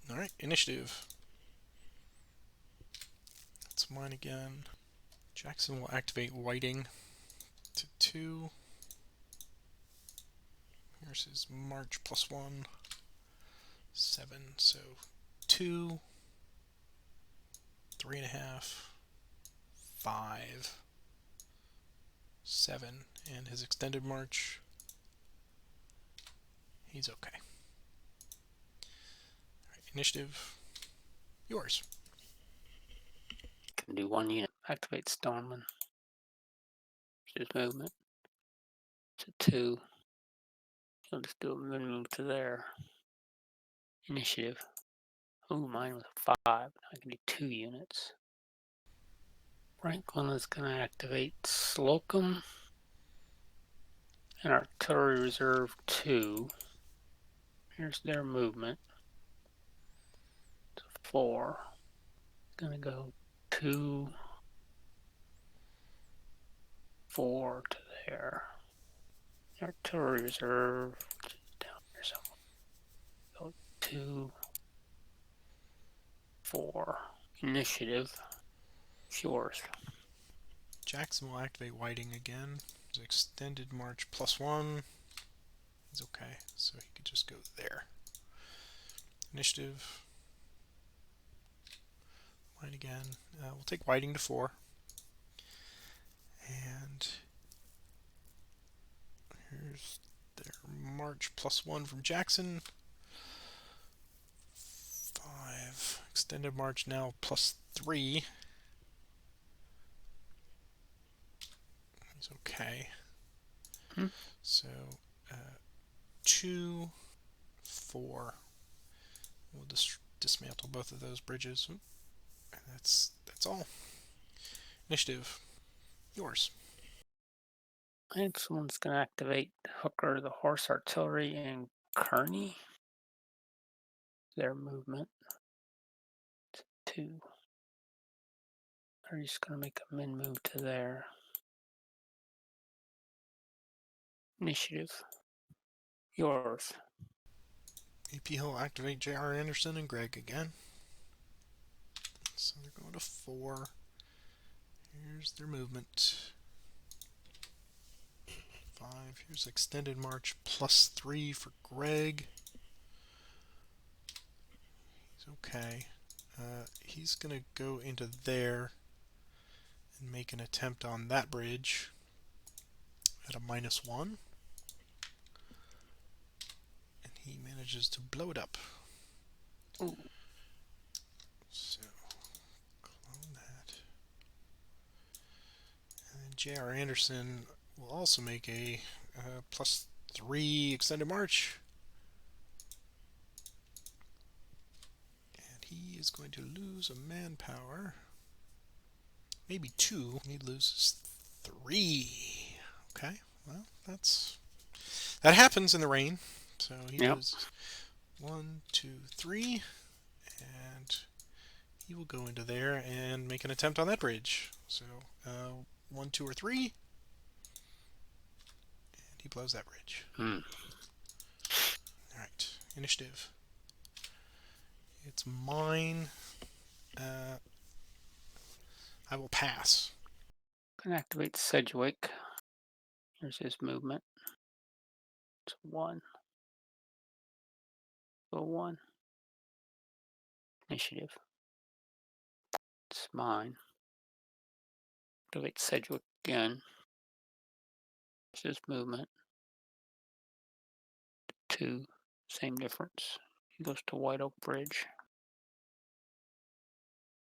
All right, initiative. That's mine again. Jackson will activate Whiting to 2. Here's his march +1. 7, so 2, 3.5, 5, 7. And his extended march, he's okay. All right, initiative, yours. Can do 1 unit. Activate Stoneman. His movement to 2. I'll just do a move to there. Initiative. Ooh, mine was a 5. I can do 2 units. Franklin is going to activate Slocum and Artillery Reserve 2. Here's their movement. To 4. Going to go 2, 4 to there. Artillery Reserve, which is down here somewhere. Go 2, 4. Initiative. It's yours. Jackson will activate Whiting again. His extended march +1. He's okay, so he could just go there. Initiative. White again. We'll take Whiting to 4. And here's their march +1 from Jackson. 5. Extended march now +3. He's okay. So 2, 4. We'll dismantle both of those bridges. And that's all. Initiative, yours. I think someone's going to activate Hooker, the Horse Artillery, and Kearney. Their movement. 2. They're just going to make a min move to there. Initiative. Yours. AP will activate J.R. Anderson and Greg again. So they're going to 4. Here's their movement. 5. Here's extended march +3 for Greg. He's okay. He's going to go into there and make an attempt on that bridge at a -1. And he manages to blow it up. Ooh. So, clone that. And then J.R. Anderson will also make a +3 extended march. And he is going to lose a manpower. Maybe 2. He loses 3. Okay, well, that happens in the rain. So he loses 1, 2, 3, and he will go into there and make an attempt on that bridge. So 1, 2, or 3, and he blows that bridge. All right, initiative. It's mine. I will pass. Can activate Sedgwick. Here's his movement. It's 1. Go 1. Initiative. It's mine. Activate Sedgwick again. Here's his movement. 2. Same difference. He goes to White Oak Bridge.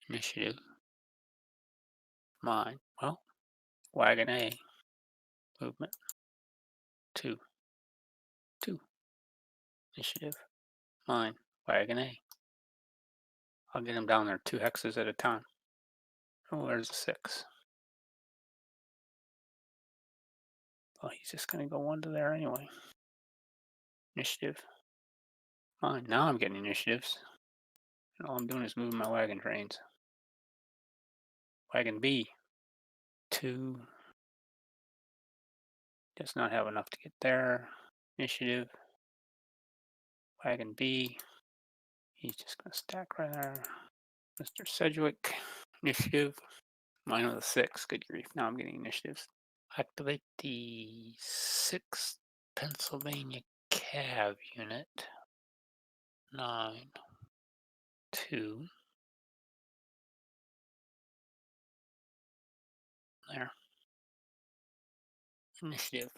Initiative. Mine. Well, Wagon A. Movement. 2. 2. Initiative. Mine. Wagon A. I'll get him down there 2 hexes at a time. Oh, there's a 6. Well, he's just going to go 1 to there anyway. Initiative. Mine. Now I'm getting initiatives. And all I'm doing is moving my wagon trains. Wagon B. 2. Does not have enough to get there. Initiative. Wagon B. He's just going to stack right there. Mr. Sedgwick. Initiative. Mine was a 6. Good grief. Now I'm getting initiatives. Activate the 6th Pennsylvania Cav unit. 9. 2. There. Initiative.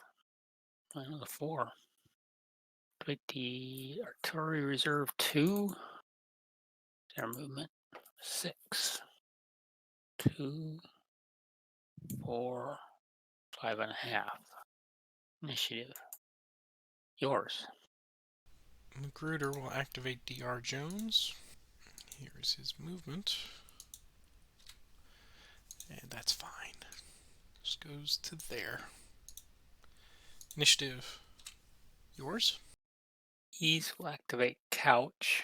Line of the 4. Activate the artillery reserve 2. Their movement 6. 2, 4, 5.5. Initiative. Yours. Magruder will activate Dr. Jones. Here's his movement. And that's fine. Just goes to there. Initiative. Yours? Ease will activate couch.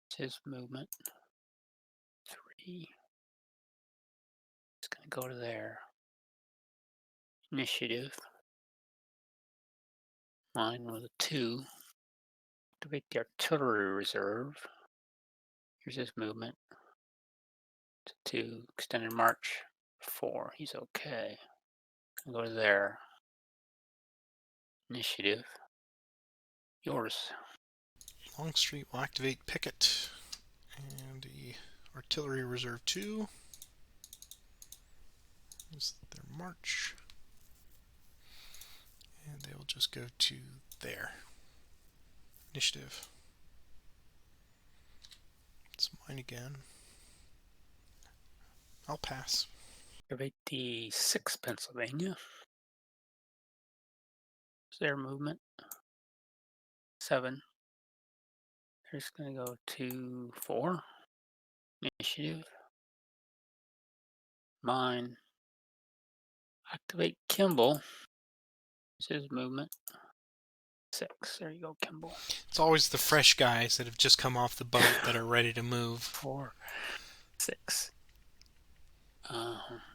It's his movement. 3. It's going to go to there. Initiative. Mine was a 2. Activate the artillery reserve. Here's his movement. It's a 2. Extended march. 4. He's okay. Gonna go to there. Initiative. Yours. Longstreet will activate Pickett. And the artillery reserve 2. Is their march. And they will just go to there. Initiative. It's mine again. I'll pass. Activate the 6th Pennsylvania. It's their movement. 7. They're just going to go to 4. Initiative. Mine. Activate Kimball. It's his movement. 6. There you go, Kimball. It's always the fresh guys that have just come off the boat that are ready to move. 4, 6.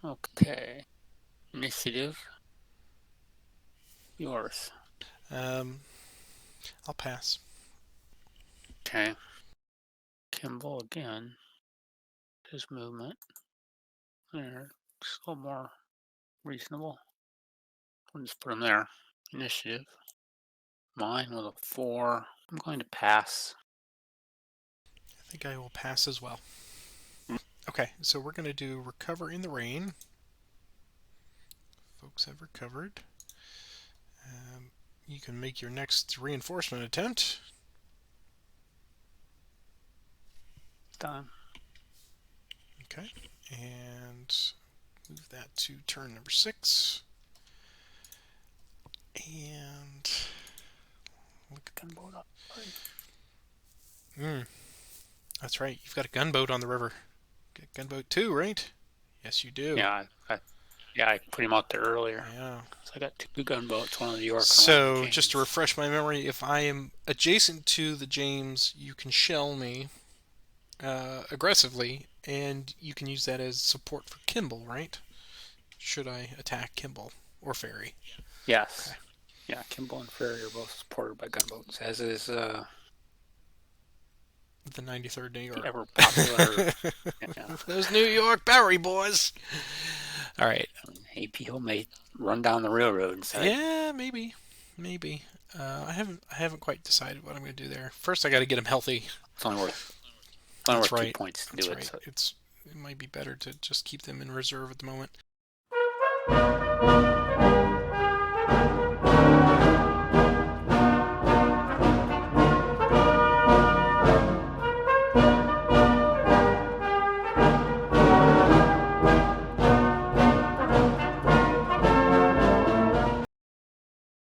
Okay. Initiative. Yours. I'll pass. Okay. Kimball again. His movement. There. Just a little more reasonable. We'll just put him there. Initiative. Mine with a 4. I'm going to pass. I think I will pass as well. Okay, so we're going to do Recover in the Rain. Folks have recovered. You can make your next reinforcement attempt. Done. Okay, and move that to turn number 6. And look at gunboat up. That's right. You've got a gunboat on the river. Get gunboat 2, right? Yes, you do. Yeah, I put him out there earlier. Yeah. So I got 2 gunboats, one of the York. So just to refresh my memory, if I am adjacent to the James, you can shell me aggressively, and you can use that as support for Kimball, right? Should I attack Kimball or Ferry? Yes. Okay. Yeah, Kimball and Ferry are both supported by gunboats, as is the 93rd New York. Ever popular. Yeah. Those New York Bowery boys. All right. APO may run down the railroad and say, yeah, maybe. I haven't quite decided what I'm going to do there. First, I got to get him healthy. It's only worth 2 points to do it. So. It might be better to just keep them in reserve at the moment.